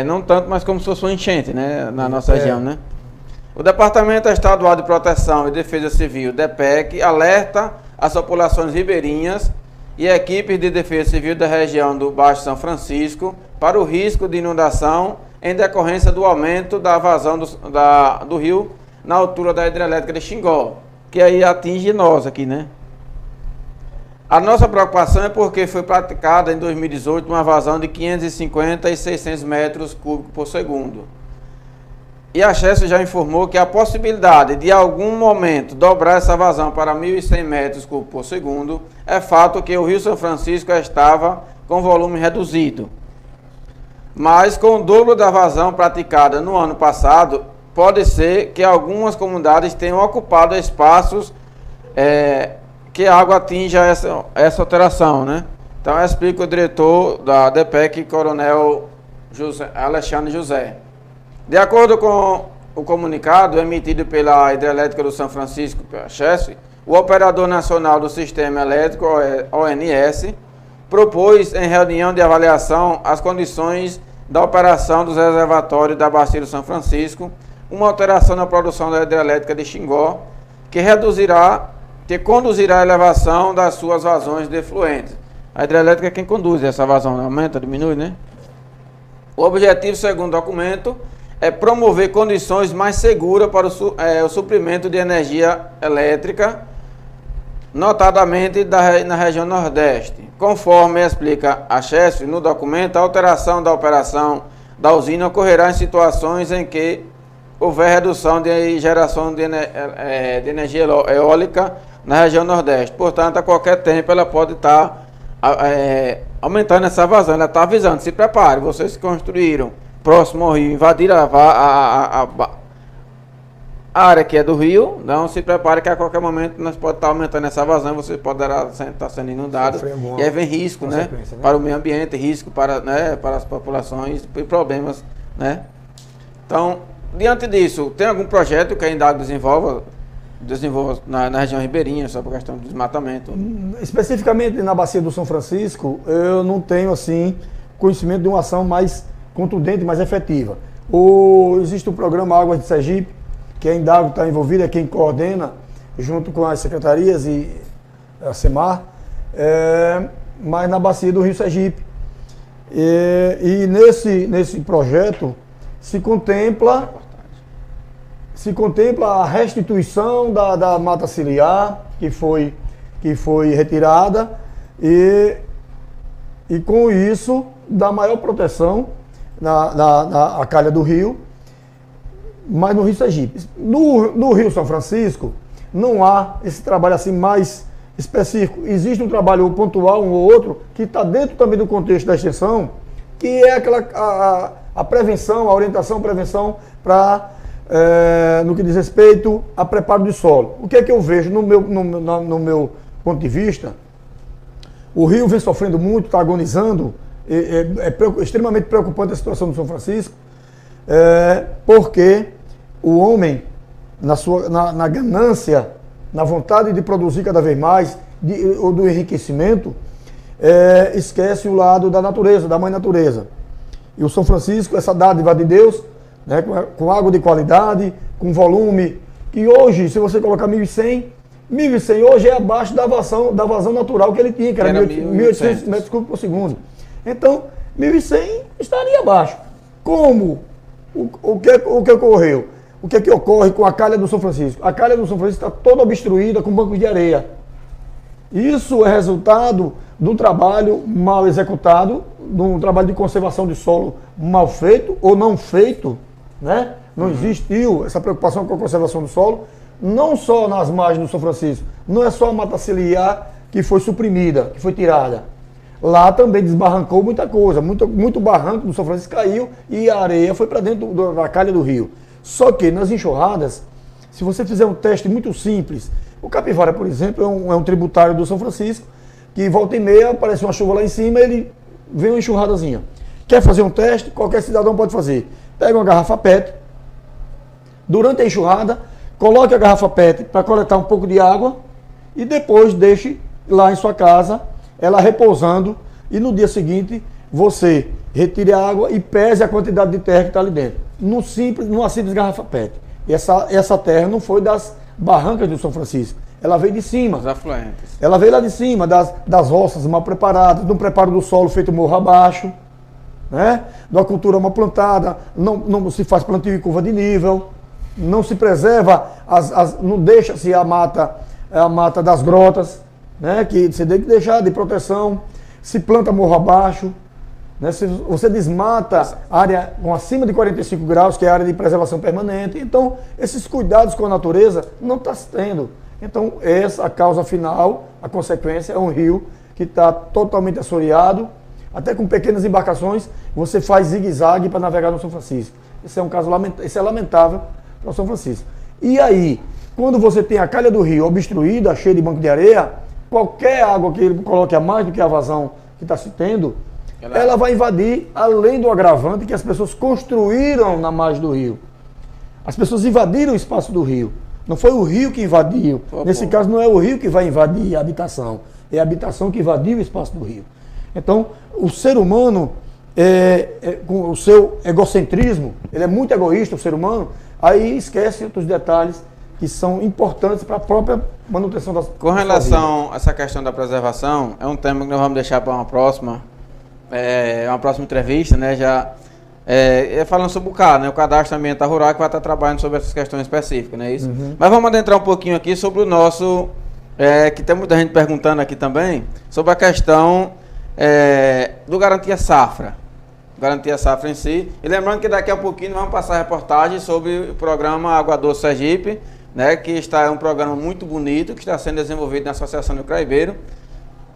não tanto, mas como se fosse uma enchente, né, na nossa região, né? O Departamento Estadual de Proteção e Defesa Civil, DEPEC, alerta as populações ribeirinhas e equipes de defesa civil da região do Baixo São Francisco para o risco de inundação em decorrência do aumento da vazão do rio na altura da hidrelétrica de Xingó, que aí atinge nós aqui, né? A nossa preocupação é porque foi praticada em 2018 uma vazão de 550 e 600 metros cúbicos por segundo. E a Chesso já informou que a possibilidade de, em algum momento, dobrar essa vazão para 1.100 metros cúbicos por segundo é fato que o Rio São Francisco estava com volume reduzido. Mas, com o dobro da vazão praticada no ano passado, pode ser que algumas comunidades tenham ocupado espaços que a água atinja essa alteração, né? Então, explica o diretor da DEPEC, Coronel Alexandre José. De acordo com o comunicado emitido pela Hidrelétrica do São Francisco, pela Chesso, o Operador Nacional do Sistema Elétrico, ONS, propôs em reunião de avaliação as condições da operação dos reservatórios da Bacia do São Francisco, uma alteração na produção da hidrelétrica de Xingó, que conduzirá à elevação das suas vazões de efluentes. A hidrelétrica é quem conduz essa vazão, aumenta, diminui, né? O objetivo, segundo o documento, é promover condições mais seguras para o suprimento de energia elétrica, notadamente na região Nordeste. Conforme explica a Chesso no documento, a alteração da operação da usina ocorrerá em situações em que houver redução de geração de energia eólica na região Nordeste. Portanto, a qualquer tempo ela pode estar aumentando essa vazão. Ela está avisando, se prepare, vocês que construíram próximo ao rio, invadiram a área que é do rio, não se prepare que a qualquer momento nós podemos estar aumentando essa vazão e você poderá estar sendo inundado. E aí vem risco, né, para o meio ambiente, risco para as populações e problemas, né? Então, diante disso, tem algum projeto que a Indago desenvolva na região ribeirinha sobre a questão do desmatamento? Especificamente na Bacia do São Francisco, eu não tenho assim conhecimento de uma ação mais contundente, mais efetiva. Existe o programa Águas de Sergipe, que a Indago está envolvida, é quem coordena, junto com as secretarias e a SEMAR, mas na Bacia do Rio Sergipe. E nesse projeto se contempla a restituição da mata ciliar que foi retirada e com isso dá maior proteção na calha do rio, mas no Rio Sergipe. No Rio São Francisco não há esse trabalho assim mais específico. Existe um trabalho pontual, um ou outro, que está dentro também do contexto da extensão, que é a prevenção, a orientação, prevenção para no que diz respeito a preparo de solo. O que é que eu vejo no meu ponto de vista? O rio vem sofrendo muito, está agonizando, é extremamente preocupante a situação do São Francisco, porque o homem, na ganância, na vontade de produzir cada vez mais, ou do enriquecimento, esquece o lado da natureza, da mãe natureza. E o São Francisco, essa dádiva de Deus, né, com água de qualidade, com volume, que hoje, se você colocar 1.100 hoje é abaixo da vazão natural que ele tinha, que era 1.800 metros cúbicos por segundo. Então, 1.100 estaria abaixo. Como? O que ocorreu? O que ocorre com a calha do São Francisco? A calha do São Francisco está toda obstruída com bancos de areia. Isso é resultado de um trabalho mal executado, de um trabalho de conservação de solo mal feito ou não feito, né? Não existiu essa preocupação com a conservação do solo, não só nas margens do São Francisco, não é só a mata ciliar que foi suprimida, que foi tirada. Lá também desbarrancou muita coisa, muito barranco do São Francisco caiu e a areia foi para dentro da calha do rio. Só que nas enxurradas, se você fizer um teste muito simples, o Capivara, por exemplo, é um tributário do São Francisco, que volta e meia aparece uma chuva lá em cima, ele vem uma enxurradazinha. Quer fazer um teste? Qualquer cidadão pode fazer. Pega uma garrafa PET, durante a enxurrada, coloque a garrafa PET para coletar um pouco de água e depois deixe lá em sua casa, ela repousando, e no dia seguinte você retire a água e pese a quantidade de terra que está ali dentro. Numa simples garrafa PET. E essa terra não foi das barrancas do São Francisco. Ela veio de cima. Os afluentes. Ela veio lá de cima, das roças mal preparadas, de um preparo do solo feito morro abaixo, né? De uma cultura mal plantada, não se faz plantio em curva de nível, não se preserva, não deixa-se a mata das grotas, né? Que você tem que deixar de proteção, se planta morro abaixo, né? Se você desmata área com acima de 45 graus, que é a área de preservação permanente. Então, esses cuidados com a natureza não está se tendo. Então, essa a causa final, a consequência é um rio que está totalmente assoreado, até com pequenas embarcações, você faz zigue-zague para navegar no São Francisco. Esse é um caso lamentável para o São Francisco. E aí, quando você tem a calha do rio obstruída, cheia de banco de areia, qualquer água que ele coloque a mais do que a vazão que está se tendo, ela vai invadir, além do agravante que as pessoas construíram na margem do rio. As pessoas invadiram o espaço do rio. Não foi o rio que invadiu. Nesse caso, não é o rio que vai invadir a habitação. É a habitação que invadiu o espaço do rio. Então, o ser humano, com o seu egocentrismo, ele é muito egoísta, o ser humano, aí esquece outros detalhes que são importantes para a própria manutenção das Com relação a essa questão da preservação, é um tema que nós vamos deixar para uma próxima entrevista, né? Falando sobre o CAR, né? O Cadastro Ambiental Rural, que vai estar trabalhando sobre essas questões específicas, não é isso? Uhum. Mas vamos adentrar um pouquinho aqui sobre o nosso, que tem muita gente perguntando aqui também, sobre a questão do Garantia Safra. Garantia Safra em si. E lembrando que daqui a pouquinho vamos passar a reportagem sobre o programa Água Doce Sergipe, né? Que é um programa muito bonito, que está sendo desenvolvido na Associação do Craibeiro.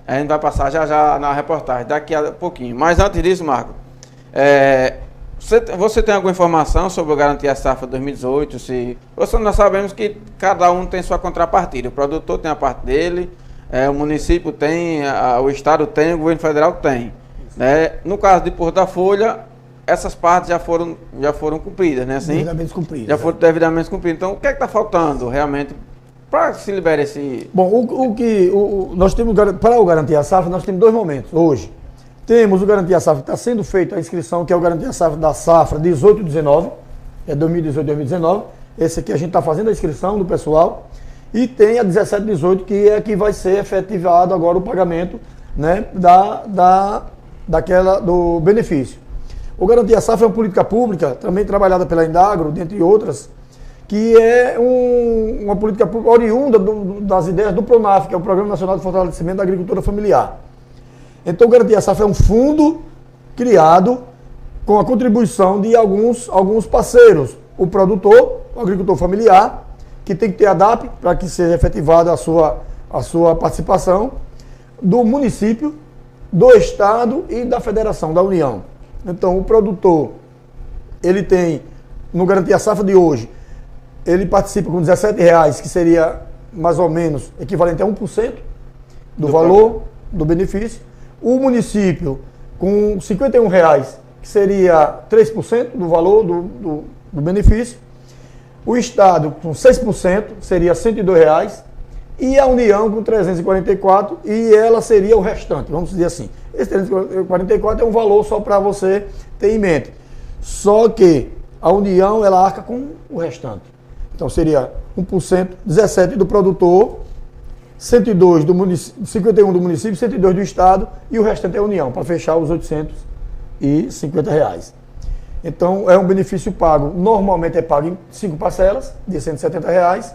A gente vai passar já na reportagem, daqui a pouquinho. Mas antes disso, Marco, você tem alguma informação sobre o Garantia Safra 2018? Nós sabemos que cada um tem sua contrapartida. O produtor tem a parte dele, o município tem, o estado tem, o governo federal tem. Né? No caso de Porto da Folha, essas partes já foram cumpridas, né? Assim, devidamente cumpridas. Já foram devidamente cumpridas. Então, o que é que está faltando realmente para se liberar esse... Bom, nós temos, para o Garantia Safra, nós temos dois momentos hoje. Temos o Garantia Safra que está sendo feito a inscrição, que é o Garantia Safra da Safra 18-19, é 2018-2019. Esse aqui a gente está fazendo a inscrição do pessoal. E tem a 17-18, que é que vai ser efetivado agora o pagamento, né, do benefício. O Garantia Safra é uma política pública, também trabalhada pela Indagro, dentre outras, que é uma política pública oriunda das ideias do PRONAF, que é o Programa Nacional de Fortalecimento da Agricultura Familiar. Então, o Garantia Safra é um fundo criado com a contribuição de alguns parceiros. O produtor, o agricultor familiar, que tem que ter a DAP para que seja efetivada a sua participação, do município, do Estado e da Federação, da União. Então, o produtor, ele tem, no Garantia Safra de hoje, ele participa com R$17, que seria mais ou menos equivalente a 1% do valor do benefício. O município com R$51, que seria 3% do valor do benefício. O Estado com 6%, seria R$102. E a União com 344, e ela seria o restante, vamos dizer assim. Esse 344 é um valor só para você ter em mente. Só que a União, ela arca com o restante. Então seria 1%, 17% do produtor 102 do município, 51 do município, 102 do estado e o restante é a União, para fechar os R$850. Então, é um benefício pago, normalmente é pago em 5 parcelas de R$170.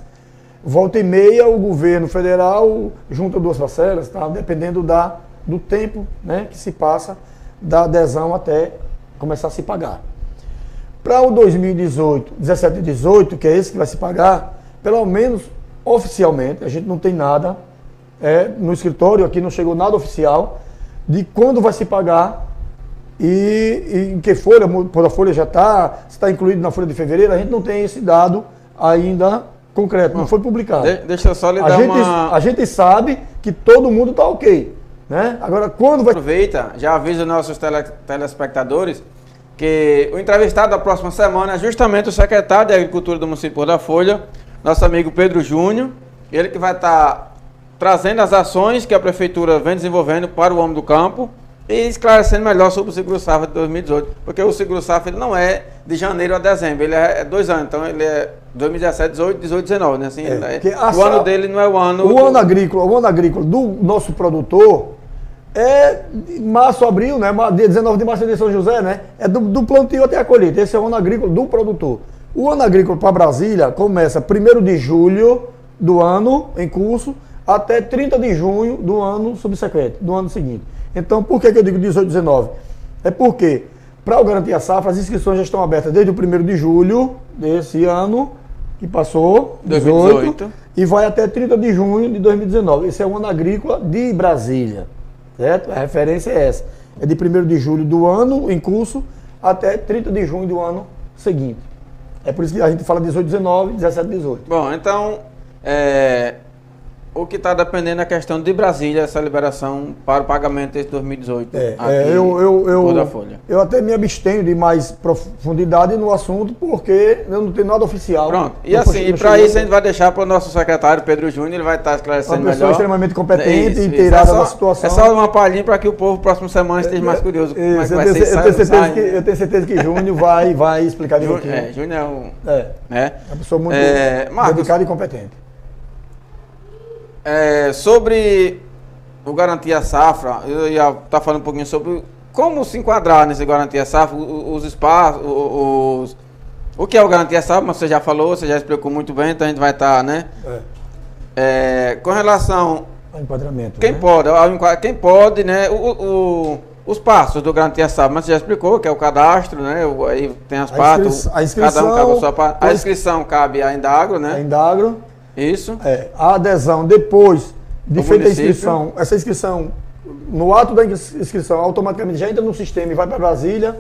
Volta e meia, o governo federal junta 2 parcelas, tá? Dependendo do tempo, né, que se passa da adesão até começar a se pagar. Para o 2018, 17 e 18, que é esse que vai se pagar, pelo menos oficialmente, a gente não tem nada, no escritório aqui não chegou nada oficial de quando vai se pagar e em que folha, quando a folha já está, se está incluído na folha de fevereiro, a gente não tem esse dado ainda concreto, não foi publicado. Deixa eu só lhe dar A gente sabe que todo mundo está ok, né? Agora, quando vai... Aproveita, já avisa os nossos telespectadores que o entrevistado da próxima semana é justamente o secretário de Agricultura do município da Folha, nosso amigo Pedro Júnior, ele que vai estar trazendo as ações que a prefeitura vem desenvolvendo para o homem do campo e esclarecendo melhor sobre o seguro-safra de 2018, porque o seguro-safra não é de janeiro a dezembro, ele é 2 anos, então ele é 2017, 18, 18, 19, né? Assim, o ano dele não é o ano... O ano agrícola do nosso produtor é março, abril, né? Dia 19 de março de São José, né? É do plantio até a colheita, esse é o ano agrícola do produtor. O ano agrícola para Brasília começa 1º de julho do ano em curso até 30 de junho do ano subsequente, do ano seguinte. Então, por que eu digo 18, 19? É porque, para o Garantia Safra, as inscrições já estão abertas desde o 1º de julho desse ano, que passou, 2018, e vai até 30 de junho de 2019. Esse é o ano agrícola de Brasília, certo? A referência é essa. É de 1º de julho do ano em curso até 30 de junho do ano seguinte. É por isso que a gente fala 18, 19, 17, 18. Bom, então, o que está dependendo é a questão de Brasília, essa liberação para o pagamento desse 2018. Eu até me abstenho de mais profundidade no assunto, porque eu não tenho nada oficial. Pronto. E assim, para isso a gente vai deixar para o nosso secretário Pedro Júnior, ele vai estar esclarecendo melhor. Uma pessoa extremamente competente e inteirada da situação. É só uma palhinha para que o povo, próxima semana, esteja mais curioso. Como é que vai eu tenho certeza que Júnior vai explicar direitinho. Júnior é uma pessoa muito dedicada e competente. Sobre o Garantia Safra, eu ia estar falando um pouquinho sobre como se enquadrar nesse Garantia Safra, os espaços, o que é o Garantia Safra, mas você já falou, você já explicou muito bem, então a gente vai estar, né? Com relação ao enquadramento, quem pode, né? Os passos do Garantia Safra, mas você já explicou que é o cadastro, né? Aí tem as partes, cada um cabe a sua parte. A inscrição cabe à Indagro, né? A Indagro. Isso. A adesão depois de feita a inscrição, essa inscrição, no ato da inscrição, automaticamente já entra no sistema e vai para Brasília.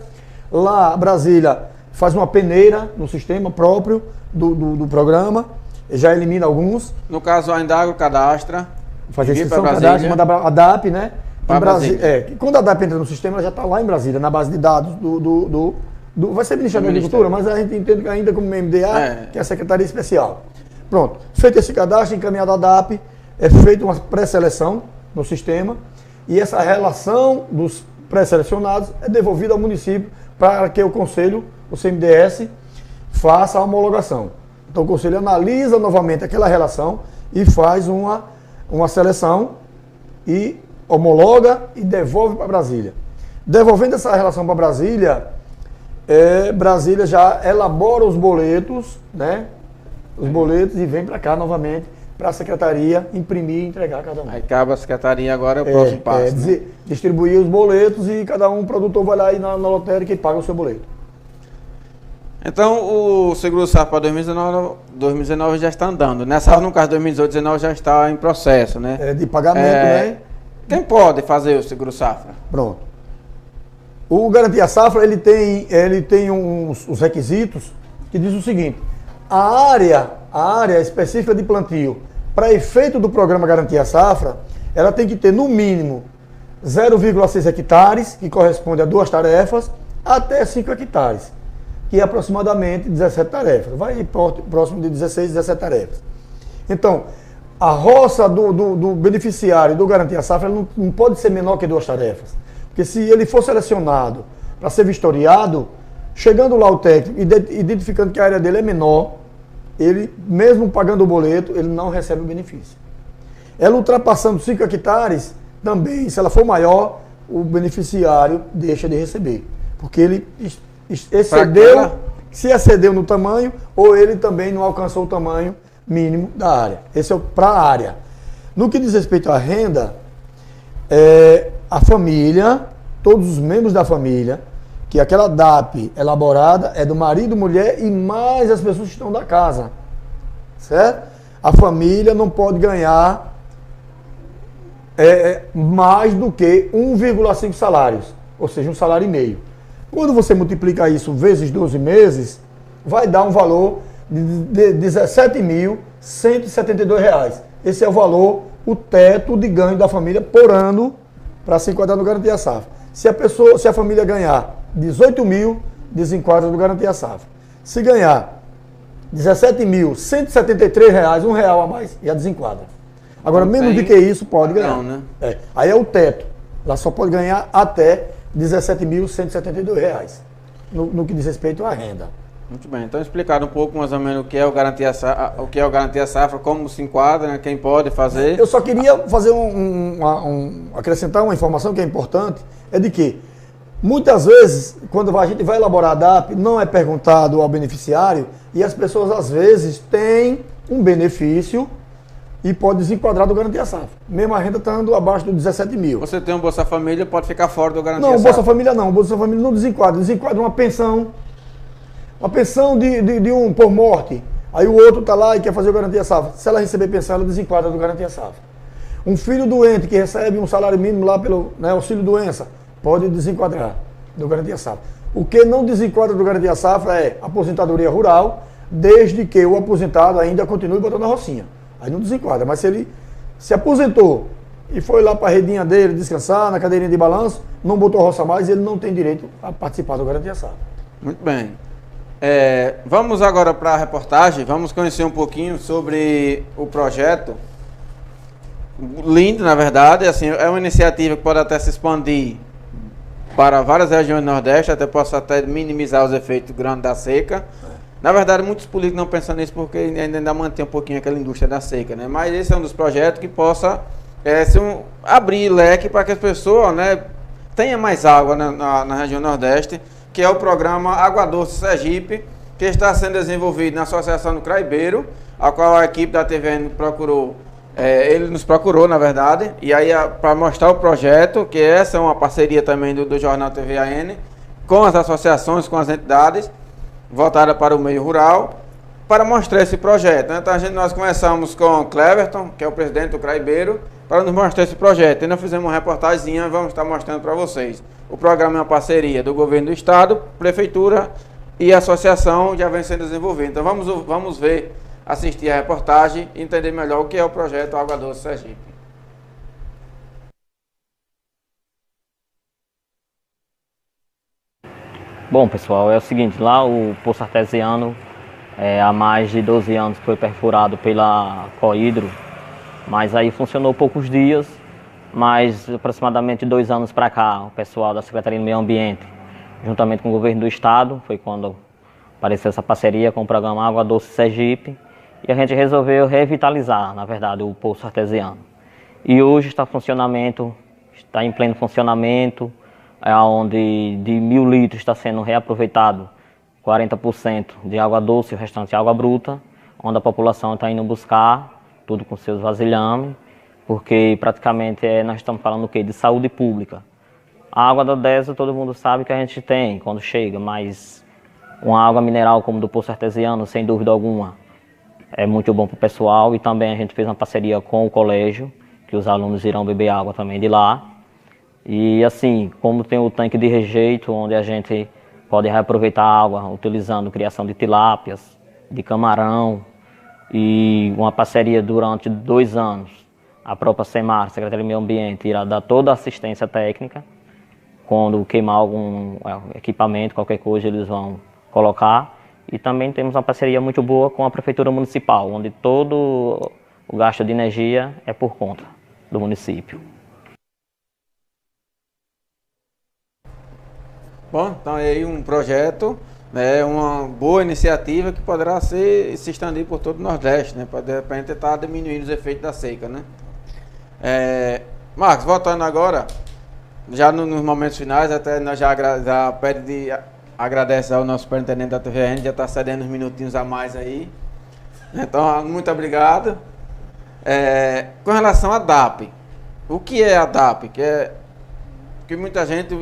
Lá, Brasília faz uma peneira no sistema próprio do programa, já elimina alguns. No caso, a Indagro cadastra. Faz a inscrição, cadastra, manda a DAP, né? Em Brasília. Quando a DAP entra no sistema, ela já está lá em Brasília, na base de dados vai ser Ministério da Agricultura, mas a gente entende ainda como MDA, que é a Secretaria Especial. Pronto, feito esse cadastro, encaminhado à DAP, é feita uma pré-seleção no sistema e essa relação dos pré-selecionados é devolvida ao município para que o Conselho, o CMDS, faça a homologação. Então o Conselho analisa novamente aquela relação e faz uma seleção e homologa e devolve para Brasília. Devolvendo essa relação para Brasília, Brasília já elabora os boletos, né? Os boletos e vem para cá novamente para a secretaria imprimir e entregar a cada um. Aí cabe a secretaria agora, é o próximo passo. Né? Distribuir os boletos e cada um produtor vai lá na lotérica e paga o seu boleto. Então o seguro safra para 2019 já está andando. Nessa no caso de 2018 já está em processo, né? De pagamento, né? Quem pode fazer o seguro safra? Pronto. O Garantia Safra ele tem os requisitos que diz o seguinte: a área específica de plantio, para efeito do programa Garantia Safra, ela tem que ter no mínimo 0,6 hectares, que corresponde a 2 tarefas, até 5 hectares, que é aproximadamente 17 tarefas. Vai próximo de 16, 17 tarefas. Então, a roça do beneficiário do Garantia Safra não pode ser menor que 2 tarefas. Porque se ele for selecionado para ser vistoriado, chegando lá o técnico, identificando que a área dele é menor, ele, mesmo pagando o boleto, ele não recebe o benefício. Ela ultrapassando 5 hectares, também, se ela for maior, o beneficiário deixa de receber. Porque ele excedeu, se excedeu no tamanho, ou ele também não alcançou o tamanho mínimo da área. Esse é para a área. No que diz respeito à renda, a família, todos os membros da família, que aquela DAP elaborada é do marido, mulher e mais as pessoas que estão da casa. Certo? A família não pode ganhar mais do que 1,5 salários, ou seja, 1,5 salário. Quando você multiplica isso vezes 12 meses, vai dar um valor de R$ 17.172. Esse é o valor, o teto de ganho da família por ano para se enquadrar no Garantia Safra. Se a família ganhar 18 mil, desenquadra do Garantia Safra. Se ganhar R$ 17.173, R$1 a mais, já desenquadra. Agora, menos do que isso, pode ganhar. Não, né? Aí é o teto. Ela só pode ganhar até R$ 17.172, no que diz respeito à renda. Muito bem, então explicar um pouco mais ou menos o que é o Garantia Safra, como se enquadra, né, quem pode fazer. Eu só queria fazer acrescentar uma informação que é importante, é de que muitas vezes, quando a gente vai elaborar a DAP, não é perguntado ao beneficiário e as pessoas às vezes têm um benefício e pode desenquadrar do Garantia Safra. Mesmo a renda estando abaixo dos 17 mil. Você tem um Bolsa Família, pode ficar fora do Garantia Safra? Não, Bolsa Família não. Bolsa Família não desenquadra. Desenquadra uma pensão. Uma pensão de um por morte. Aí o outro está lá e quer fazer o Garantia Safra. Se ela receber pensão, ela desenquadra do Garantia Safra. Um filho doente que recebe um salário mínimo lá pelo auxílio doença, pode desenquadrar do Garantia Safra. O que não desenquadra do Garantia Safra é aposentadoria rural, desde que o aposentado ainda continue botando a rocinha. Aí não desenquadra. Mas se ele se aposentou e foi lá para a redinha dele descansar, na cadeirinha de balanço, não botou a roça mais, ele não tem direito a participar do Garantia Safra. Muito bem. Vamos agora para a reportagem, vamos conhecer um pouquinho sobre o projeto. Lindo, na verdade, assim, é uma iniciativa que pode até se expandir para várias regiões do Nordeste, possa até minimizar os efeitos grandes da seca. Na verdade, muitos políticos não pensam nisso porque ainda mantém um pouquinho aquela indústria da seca, né? Mas esse é um dos projetos que possa abrir leque para que as pessoas, né, tenham mais água na região Nordeste, que é o programa Água Doce Sergipe, que está sendo desenvolvido na Associação do Craibeiro, a qual a equipe da TVN procurou, ele nos procurou, na verdade, e aí para mostrar o projeto, que essa é uma parceria também do Jornal TVN, com as associações, com as entidades, voltada para o meio rural, para mostrar esse projeto, né? Então nós começamos com o Cleverton, que é o presidente do Craibeiro, para nos mostrar esse projeto. E nós fizemos uma reportagemzinha e vamos estar mostrando para vocês. O programa é uma parceria do Governo do Estado, Prefeitura e Associação, já vem sendo desenvolvido. Então vamos ver, assistir a reportagem e entender melhor o que é o projeto Água Doce Sergipe. Bom, pessoal, é o seguinte, lá o Poço Artesiano há mais de 12 anos foi perfurado pela Cohidro, mas aí funcionou poucos dias, mas aproximadamente 2 anos para cá, o pessoal da Secretaria do Meio Ambiente, juntamente com o Governo do Estado, foi quando apareceu essa parceria com o programa Água Doce Sergipe, e a gente resolveu revitalizar, na verdade, o Poço Artesiano. E hoje está em pleno funcionamento, onde de 1.000 litros está sendo reaproveitado 40% de água doce e o restante água bruta, onde a população está indo buscar tudo com seus vasilhames, porque praticamente nós estamos falando o quê? De saúde pública. A água da DESA todo mundo sabe que a gente tem quando chega, mas uma água mineral como do Poço Artesiano, sem dúvida alguma, é muito bom para o pessoal. E também a gente fez uma parceria com o colégio, que os alunos irão beber água também de lá. E assim, como tem o tanque de rejeito, onde a gente pode reaproveitar a água utilizando criação de tilápias, de camarão, e uma parceria durante 2 anos. A própria SEMAR, Secretaria do Meio Ambiente, irá dar toda a assistência técnica. Quando queimar algum equipamento, qualquer coisa, eles vão colocar. E também temos uma parceria muito boa com a Prefeitura Municipal, onde todo o gasto de energia é por conta do município. Bom, então é aí um projeto, né, uma boa iniciativa que poderá se expandir por todo o Nordeste, né, para de repente estar diminuindo os efeitos da seca, né? Marcos, voltando agora, já nos momentos finais, até nós já agradece ao nosso superintendente da TVN, já está cedendo uns minutinhos a mais aí. Então, muito obrigado. Com relação à DAP, o que é a DAP? Que muita gente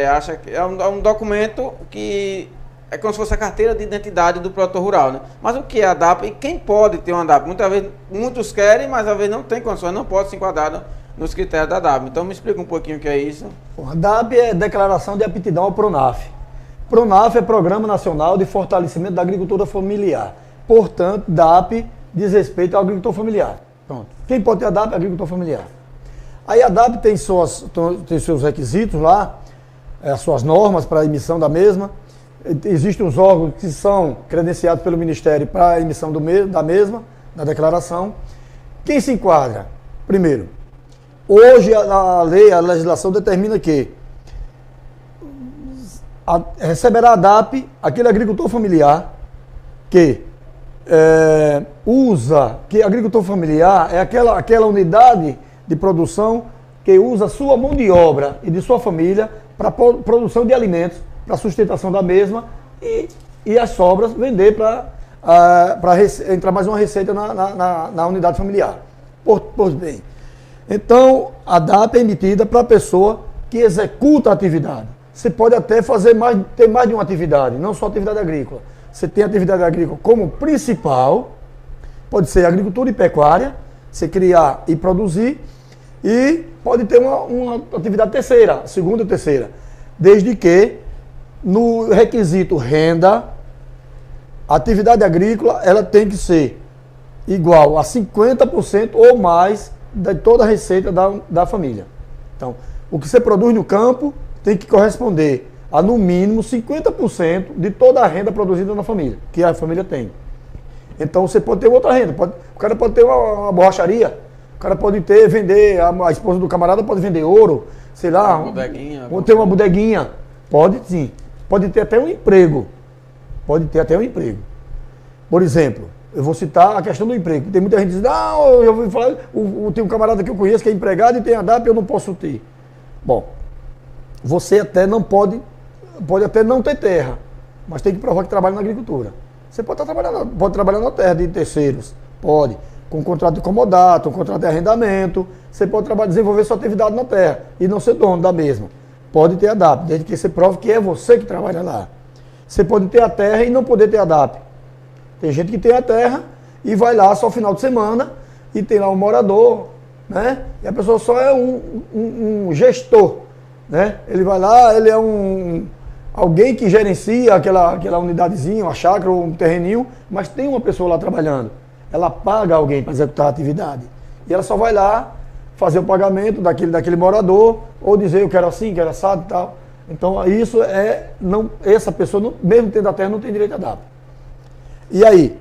acha que é um documento que é como se fosse a carteira de identidade do produtor rural, né? Mas o que é a DAP e quem pode ter uma DAP? Muitas vezes, muitos querem, mas às vezes não tem condições, não pode se enquadrar nos critérios da DAP. Então me explica um pouquinho o que é isso. A DAP é Declaração de Aptidão ao PRONAF. PRONAF é Programa Nacional de Fortalecimento da Agricultura Familiar. Portanto, DAP diz respeito ao agricultor familiar. Pronto. Quem pode ter a DAP é agricultor familiar. Aí a DAP tem seus requisitos lá, as suas normas para a emissão da mesma. Existem os órgãos que são credenciados pelo Ministério para a emissão da mesma, da declaração. Quem se enquadra? Primeiro, hoje a legislação determina que receberá a DAP aquele agricultor familiar que que agricultor familiar é aquela unidade de produção que usa sua mão de obra e de sua família para produção de alimentos, para sustentação da mesma e as sobras vender para entrar mais uma receita na unidade familiar. Pois bem, então a DAP é emitida para a pessoa que executa a atividade. Você pode até ter mais de uma atividade, não só atividade agrícola. Você tem atividade agrícola como principal, pode ser agricultura e pecuária, você criar e produzir, e pode ter uma atividade terceira, segunda e terceira, desde que no requisito renda, a atividade agrícola ela tem que ser igual a 50% ou mais de toda a receita da família. Então, o que você produz no campo tem que corresponder a no mínimo 50% de toda a renda produzida na família, que a família tem. Então você pode ter outra renda, o cara pode ter uma borracharia, o cara pode vender, a esposa do camarada pode vender ouro, sei lá, ter uma bodeguinha, pode sim, pode ter até um emprego, Por exemplo, eu vou citar a questão do emprego, tem muita gente que diz, eu já ouvi falar, tem um camarada que eu conheço que é empregado e tem a DAP, eu não posso ter. Bom, você até não pode até não ter terra, mas tem que provar que trabalha na agricultura. Você pode trabalhar na terra de terceiros, pode, com contrato de comodato, um contrato de arrendamento, você pode desenvolver sua atividade na terra e não ser dono da mesma. Pode ter a DAP, desde que você prove que é você que trabalha lá. Você pode ter a terra e não poder ter a DAP. Tem gente que tem a terra e vai lá só final de semana e tem lá um morador, né? E a pessoa só é um gestor, né? Ele vai lá, ele é alguém que gerencia aquela unidadezinha, uma chácara ou um terreninho, mas tem uma pessoa lá trabalhando. Ela paga alguém para executar a atividade. E ela só vai lá fazer o pagamento daquele morador, ou dizer eu quero assim, quero assado e tal. Então isso essa pessoa, mesmo tendo a terra, não tem direito a DAP. E aí,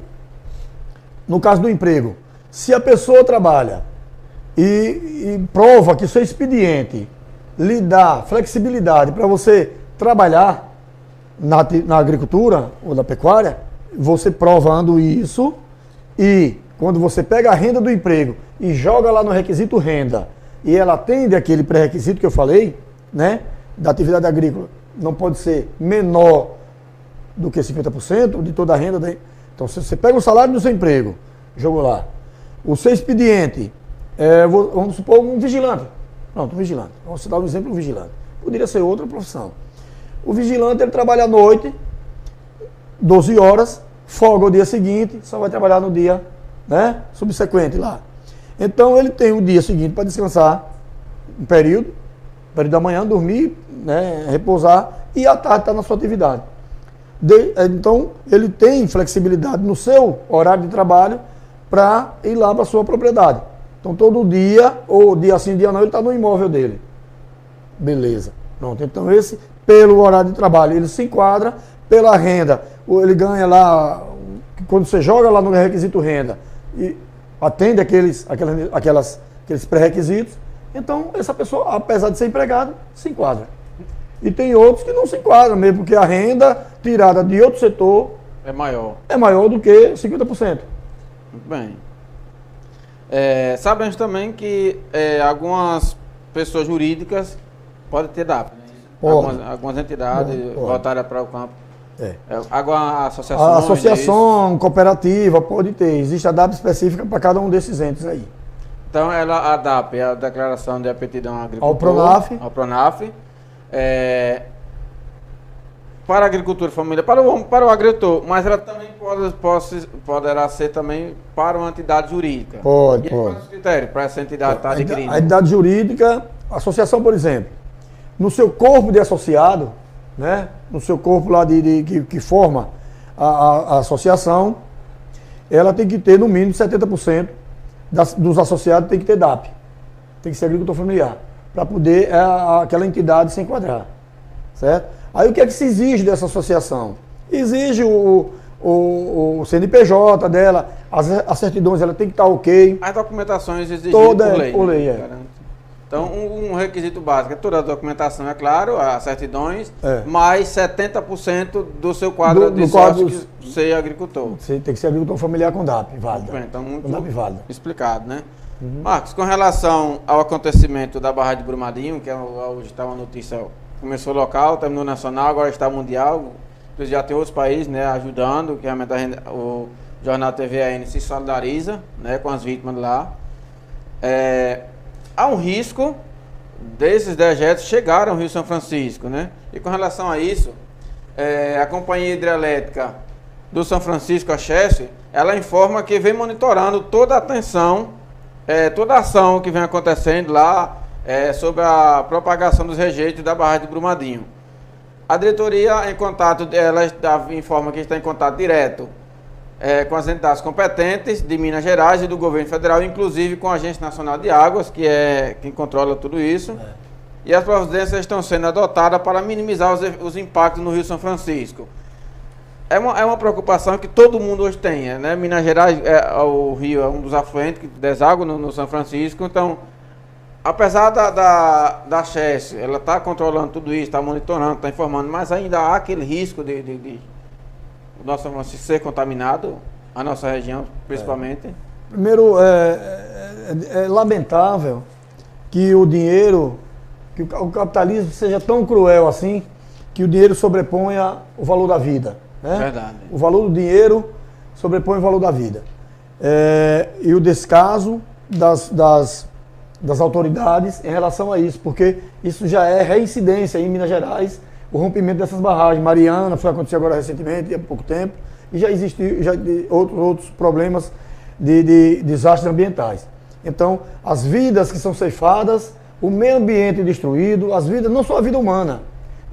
no caso do emprego, se a pessoa trabalha e prova que seu expediente lhe dá flexibilidade para você trabalhar na agricultura ou na pecuária, você provando isso, e quando você pega a renda do emprego e joga lá no requisito renda, e ela atende aquele pré-requisito que eu falei, né, da atividade agrícola, não pode ser menor do que 50% de toda a renda. Então, se você pega o salário do seu emprego, jogou lá, o seu expediente, vamos supor um vigilante, pronto, um vigilante, vamos citar um exemplo, um vigilante, poderia ser outra profissão. O vigilante, ele trabalha à noite, 12 horas, folga o dia seguinte, só vai trabalhar no dia, né, subsequente lá. Então ele tem o dia seguinte para descansar, um período da manhã, dormir, né, repousar, e à tarde está na sua atividade. Então ele tem flexibilidade no seu horário de trabalho para ir lá para a sua propriedade. Então todo dia, ou dia sim, dia não, ele está no imóvel dele. Beleza. Pronto, então esse, pelo horário de trabalho, ele se enquadra, pela renda, ele ganha lá, quando você joga lá no requisito renda, e atende aqueles pré-requisitos, então essa pessoa, apesar de ser empregada, se enquadra. E tem outros que não se enquadram mesmo, porque a renda tirada de outro setor é maior do que 50%. Muito bem. Sabemos também que algumas pessoas jurídicas podem ter DAP, né? Algumas entidades voltadas para o campo. Alguma associação? A associação cooperativa pode ter. Existe a DAP específica para cada um desses entes aí. Então, a DAP é a Declaração de Aptidão Agricultor. Ao PRONAF. Para a agricultura familiar, para o agricultor, mas ela também poderá ser também para uma entidade jurídica. Pode. Quais os critérios para essa entidade estar adquirindo? A entidade jurídica, a associação, por exemplo, no seu corpo de associado, né, no seu corpo lá que forma a associação, ela tem que ter no mínimo 70% dos associados tem que ter DAP, tem que ser agricultor familiar, para poder aquela entidade se enquadrar, certo? Aí o que é que se exige dessa associação? Exige o CNPJ dela, as certidões, ela tem que estar ok. As documentações exigidas por lei. Então, um requisito básico é toda a documentação, é claro, as certidões, mais 70% do seu quadro de sócio ser agricultor. Você tem que ser agricultor familiar com DAP, válido. Então, muito DAP válido. Explicado, né? Marcos, com relação ao acontecimento da barragem de Brumadinho, que hoje está uma notícia, começou local, terminou nacional, agora está mundial, já tem outros países, né, ajudando, que realmente o Jornal TVN se solidariza, né, com as vítimas lá. Há um risco desses dejetos chegarem ao Rio São Francisco, né? E com relação a isso, a Companhia Hidrelétrica do São Francisco, a Chesf, ela informa que vem monitorando toda a atenção, toda a ação que vem acontecendo lá sobre a propagação dos rejeitos da barragem de Brumadinho. A diretoria, em contato, ela informa que está em contato direto com as entidades competentes de Minas Gerais e do governo federal, inclusive com a Agência Nacional de Águas, que é quem controla tudo isso. E as providências estão sendo adotadas para minimizar os impactos no Rio São Francisco. É uma preocupação que todo mundo hoje tem, né? Minas Gerais, o rio é um dos afluentes que deságua no São Francisco, então, apesar da Chesf, ela está controlando tudo isso, está monitorando, está informando, mas ainda há aquele risco de o nosso São Francisco ser contaminado, a nossa região principalmente. Primeiro, é lamentável que o dinheiro, que o capitalismo seja tão cruel assim, que o dinheiro sobreponha o valor da vida. Né? Verdade. O valor do dinheiro sobrepõe o valor da vida. E o descaso das autoridades em relação a isso, porque isso já é reincidência em Minas Gerais, o rompimento dessas barragens. Mariana foi acontecer agora recentemente, há pouco tempo, e já existiu outros problemas de desastres ambientais. Então, as vidas que são ceifadas, o meio ambiente destruído, as vidas, não só a vida humana,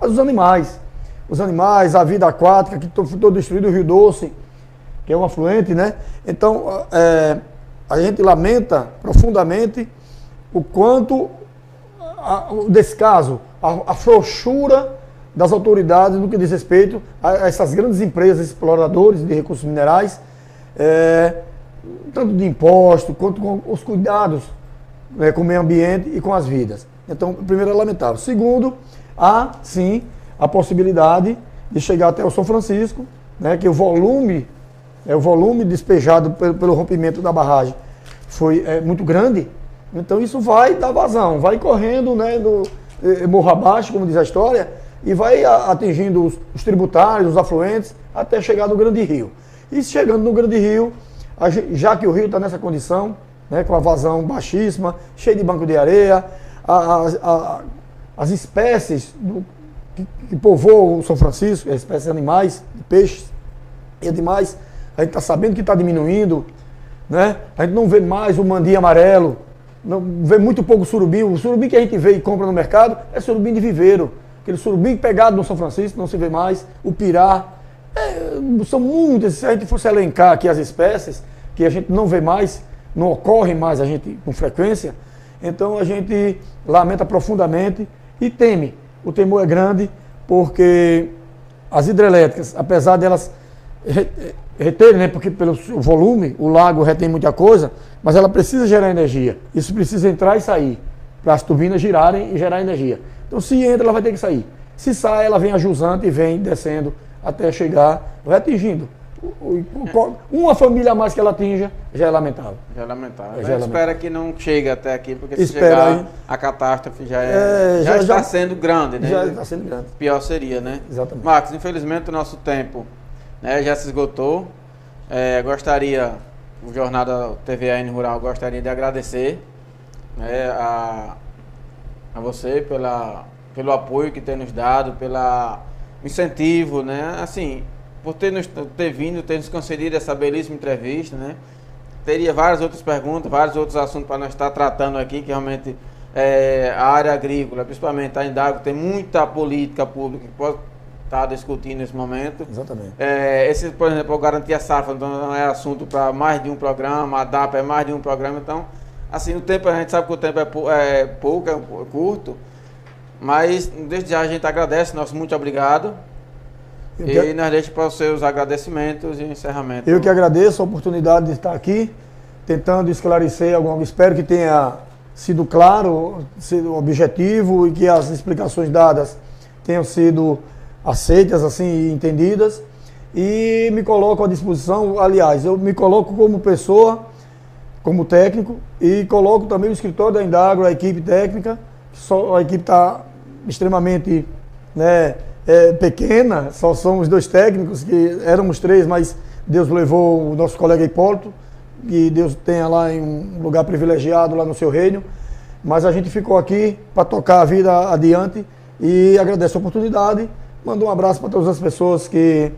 mas os animais. Os animais, a vida aquática, que foi todo destruído, o Rio Doce, que é um afluente, né? Então, a gente lamenta profundamente o quanto o descaso, a frouxura das autoridades no que diz respeito a essas grandes empresas exploradores de recursos minerais, tanto de impostos quanto com os cuidados com o meio ambiente e com as vidas. Então, primeiro é lamentável. Segundo, há sim a possibilidade de chegar até o São Francisco, né, que o volume despejado pelo rompimento da barragem foi muito grande. Então isso vai dar vazão, vai correndo, né, morro abaixo, como diz a história, e vai atingindo os tributários, os afluentes, até chegar no Grande Rio. E chegando no Grande Rio, já que o rio está nessa condição, né, com a vazão baixíssima, cheio de banco de areia, as espécies que povoam o São Francisco, as espécies de animais, de peixes e demais, a gente está sabendo que está diminuindo, né? A gente não vê mais o mandi amarelo, não vê muito pouco surubim. O surubim que a gente vê e compra no mercado é surubim de viveiro. Aquele surubim pegado no São Francisco não se vê mais. O pirá. São muitas, se a gente fosse elencar aqui as espécies que a gente não vê mais, não ocorre mais a gente com frequência, então a gente lamenta profundamente e teme. O temor é grande porque as hidrelétricas, apesar delas reterem, né, porque pelo volume, o lago retém muita coisa, mas ela precisa gerar energia. Isso precisa entrar e sair, para as turbinas girarem e gerar energia. Então, se entra, ela vai ter que sair. Se sai, ela vem a jusante e vem descendo até chegar, vai atingindo Uma família a mais que ela atinja já é lamentável. Já é lamentável. Já é lamentável. Espera que não chegue até aqui, porque se Espera chegar, aí. a catástrofe já está sendo grande, né? Já está sendo grande. Pior seria, né? Exatamente. Marcos, infelizmente o nosso tempo, né, já se esgotou. O Jornal da TVN Rural gostaria de agradecer, né, a você pelo apoio que tem nos dado, pelo incentivo, né? Assim, por ter vindo, ter nos concedido essa belíssima entrevista, né? Teria várias outras perguntas, vários outros assuntos para nós estar tratando aqui, que realmente a área agrícola, principalmente a Indago, tem muita política pública que pode estar discutindo nesse momento. Exatamente. Por exemplo, a garantia safra não é assunto para mais de um programa, a DAPA é mais de um programa, então, assim, o tempo, a gente sabe que o tempo é pouco, é curto, mas desde já a gente agradece, nosso muito obrigado. E nós deixamos para os seus agradecimentos e encerramento. Eu que agradeço a oportunidade de estar aqui, tentando esclarecer algo. Espero que tenha sido claro, sido objetivo e que as explicações dadas tenham sido aceitas, assim, entendidas. E me coloco à disposição, aliás, eu me coloco como pessoa, como técnico, e coloco também o escritório da Indagro, a equipe técnica. A equipe está extremamente, né, pequena, só somos 2 técnicos, que éramos 3, mas Deus levou o nosso colega Hipólito, que Deus tenha lá em um lugar privilegiado lá no seu reino, mas a gente ficou aqui para tocar a vida adiante e agradeço a oportunidade, mando um abraço para todas as pessoas que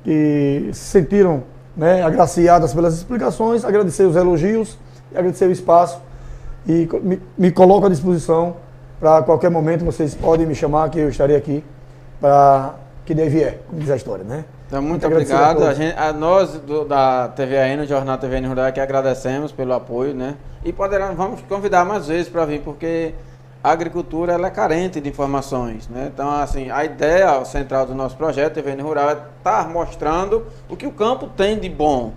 se sentiram, né, agraciadas pelas explicações, agradecer os elogios, agradecer o espaço e me coloco à disposição para qualquer momento vocês podem me chamar que eu estarei aqui para que daí vier, como diz a história, né? Então, muito obrigado. Nós da TVN, o Jornal TVN Rural, que agradecemos pelo apoio, né? E vamos convidar mais vezes para vir, porque a agricultura ela é carente de informações, né? Então, assim, a ideia central do nosso projeto TVN Rural é estar mostrando o que o campo tem de bom,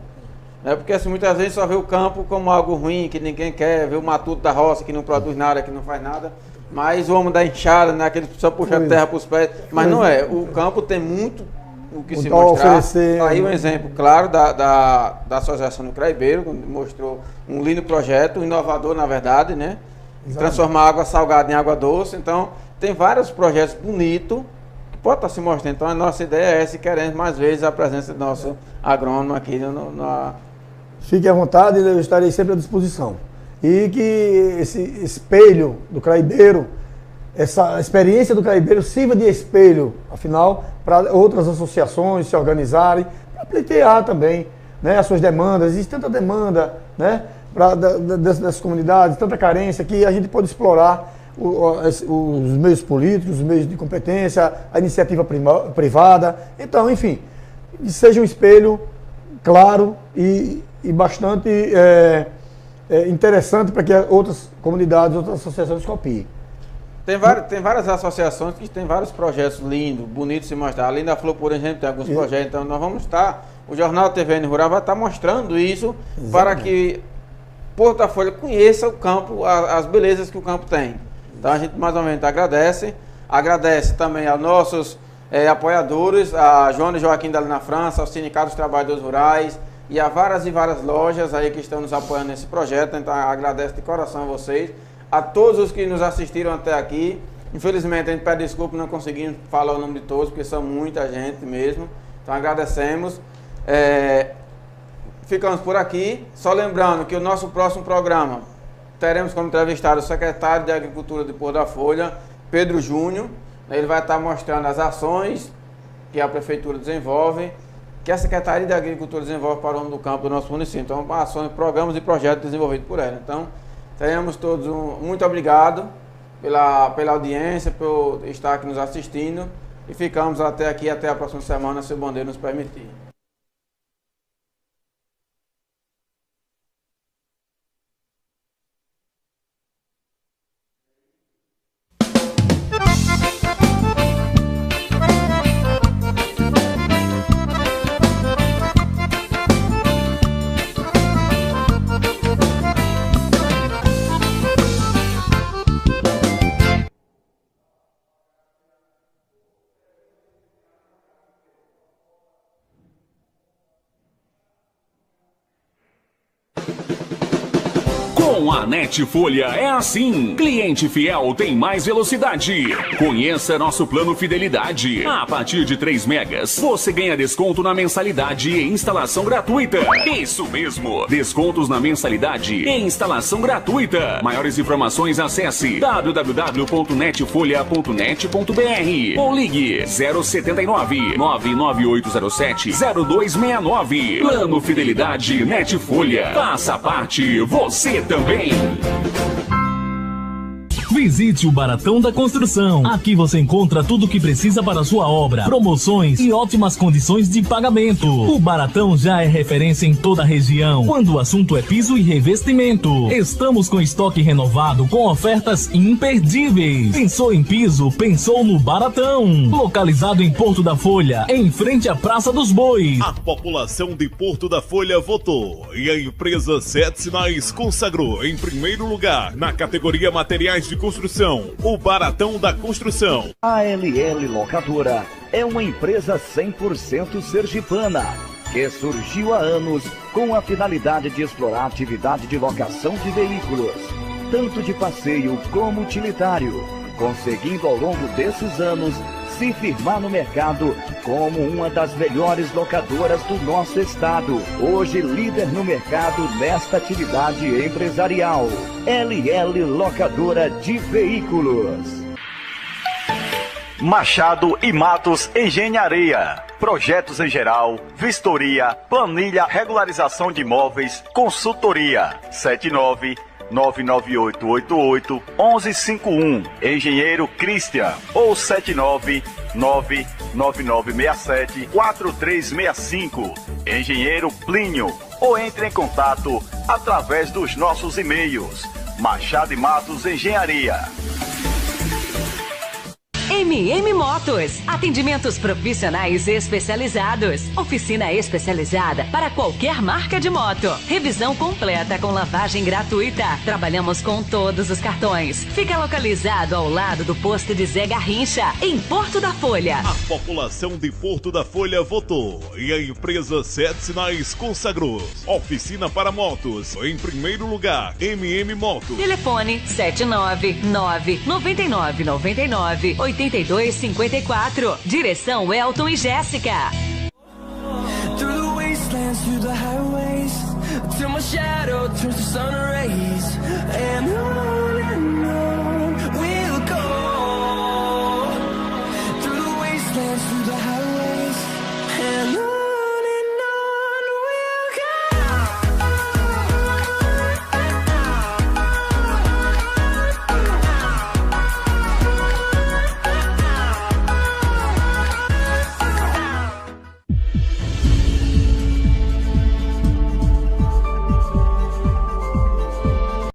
né? Porque assim, muitas vezes só vê o campo como algo ruim, que ninguém quer, vê o matuto da roça, que não produz nada, que não faz nada. Mas o homem da enxada, né? Aquele que só puxa a terra para os pés. Mas não é. O campo tem muito o que se mostrar. Aí um exemplo claro da Associação do Craibeiro, quando mostrou um lindo projeto, um inovador, na verdade, né? Transformar água salgada em água doce. Então, tem vários projetos bonitos que podem estar se mostrando. Então, a nossa ideia é essa e queremos mais vezes a presença do nosso agrônomo aqui. Fique à vontade, eu estarei sempre à disposição. E que esse espelho do Craibeiro, essa experiência do Craibeiro sirva de espelho, afinal, para outras associações se organizarem, para pleitear também, né, as suas demandas. Existe tanta demanda, né, dessas comunidades, tanta carência, que a gente pode explorar os meios políticos, os meios de competência, a iniciativa privada. Então, enfim, seja um espelho claro e bastante interessante para que outras comunidades, outras associações copiem. Tem várias associações que têm vários projetos lindos, bonitos de se mostrar. Além da Flor, por exemplo, tem alguns projetos. Então, nós vamos estar, o Jornal TVN Rural vai estar mostrando isso. Exatamente. Para que Porto da Folha conheça o campo, as belezas que o campo tem. Então, a gente mais ou menos agradece. Agradece também aos nossos apoiadores, a Joana e Joaquim da na França, ao Sindicato dos Trabalhadores Rurais e a várias e várias lojas aí que estão nos apoiando nesse projeto. Então, agradeço de coração a vocês. A todos os que nos assistiram até aqui. Infelizmente, a gente pede desculpa, não conseguimos falar o nome de todos, porque são muita gente mesmo. Então, agradecemos. Ficamos por aqui. Só lembrando que o nosso próximo programa teremos como entrevistado o secretário de Agricultura de Porto da Folha, Pedro Júnior. Ele vai estar mostrando as ações que a Prefeitura desenvolve, que a Secretaria de Agricultura desenvolve para o homem do campo do nosso município. Então, ações, programas e projetos desenvolvidos por ela. Então, tenhamos todos muito obrigado pela audiência, por estar aqui nos assistindo. E ficamos até aqui, até a próxima semana, se o bom Deus nos permitir. Com a Net Folha é assim. Cliente fiel tem mais velocidade. Conheça nosso plano Fidelidade. A partir de 3 megas, você ganha desconto na mensalidade e instalação gratuita. Isso mesmo, descontos na mensalidade e instalação gratuita. Maiores informações acesse www.netfolha.net.br ou ligue 079 99807 0269. Plano Fidelidade Net Folha. Faça parte, você também. Visite o Baratão da Construção. Aqui você encontra tudo o que precisa para a sua obra, promoções e ótimas condições de pagamento. O Baratão já é referência em toda a região quando o assunto é piso e revestimento. Estamos com estoque renovado com ofertas imperdíveis. Pensou em piso? Pensou no Baratão. Localizado em Porto da Folha, em frente à Praça dos Bois. A população de Porto da Folha votou e a empresa Sete Sinais consagrou em primeiro lugar na categoria Materiais de Construção, o Baratão da Construção. A LL Locadora é uma empresa 100% sergipana que surgiu há anos com a finalidade de explorar a atividade de locação de veículos, tanto de passeio como utilitário, conseguindo ao longo desses anos se firmar no mercado como uma das melhores locadoras do nosso estado. Hoje líder no mercado nesta atividade empresarial. LL Locadora de Veículos. Machado e Matos Engenharia. Projetos em geral, vistoria, planilha, regularização de imóveis, consultoria. 79-99888-1151. Engenheiro Christian ou 79-99967-4365. Engenheiro Plínio, ou entre em contato através dos nossos e-mails. Machado e Matos Engenharia. MM Motos, atendimentos profissionais especializados, oficina especializada para qualquer marca de moto, revisão completa com lavagem gratuita, trabalhamos com todos os cartões, fica localizado ao lado do posto de Zé Garrincha, em Porto da Folha. A população de Porto da Folha votou e a empresa Sete Sinais consagrou oficina para motos, em primeiro lugar, MM Motos. Telefone 799-9999-8254. Direção Elton e Jéssica. Through the wastelands, through the highways, till my shadow turns to sun rays, and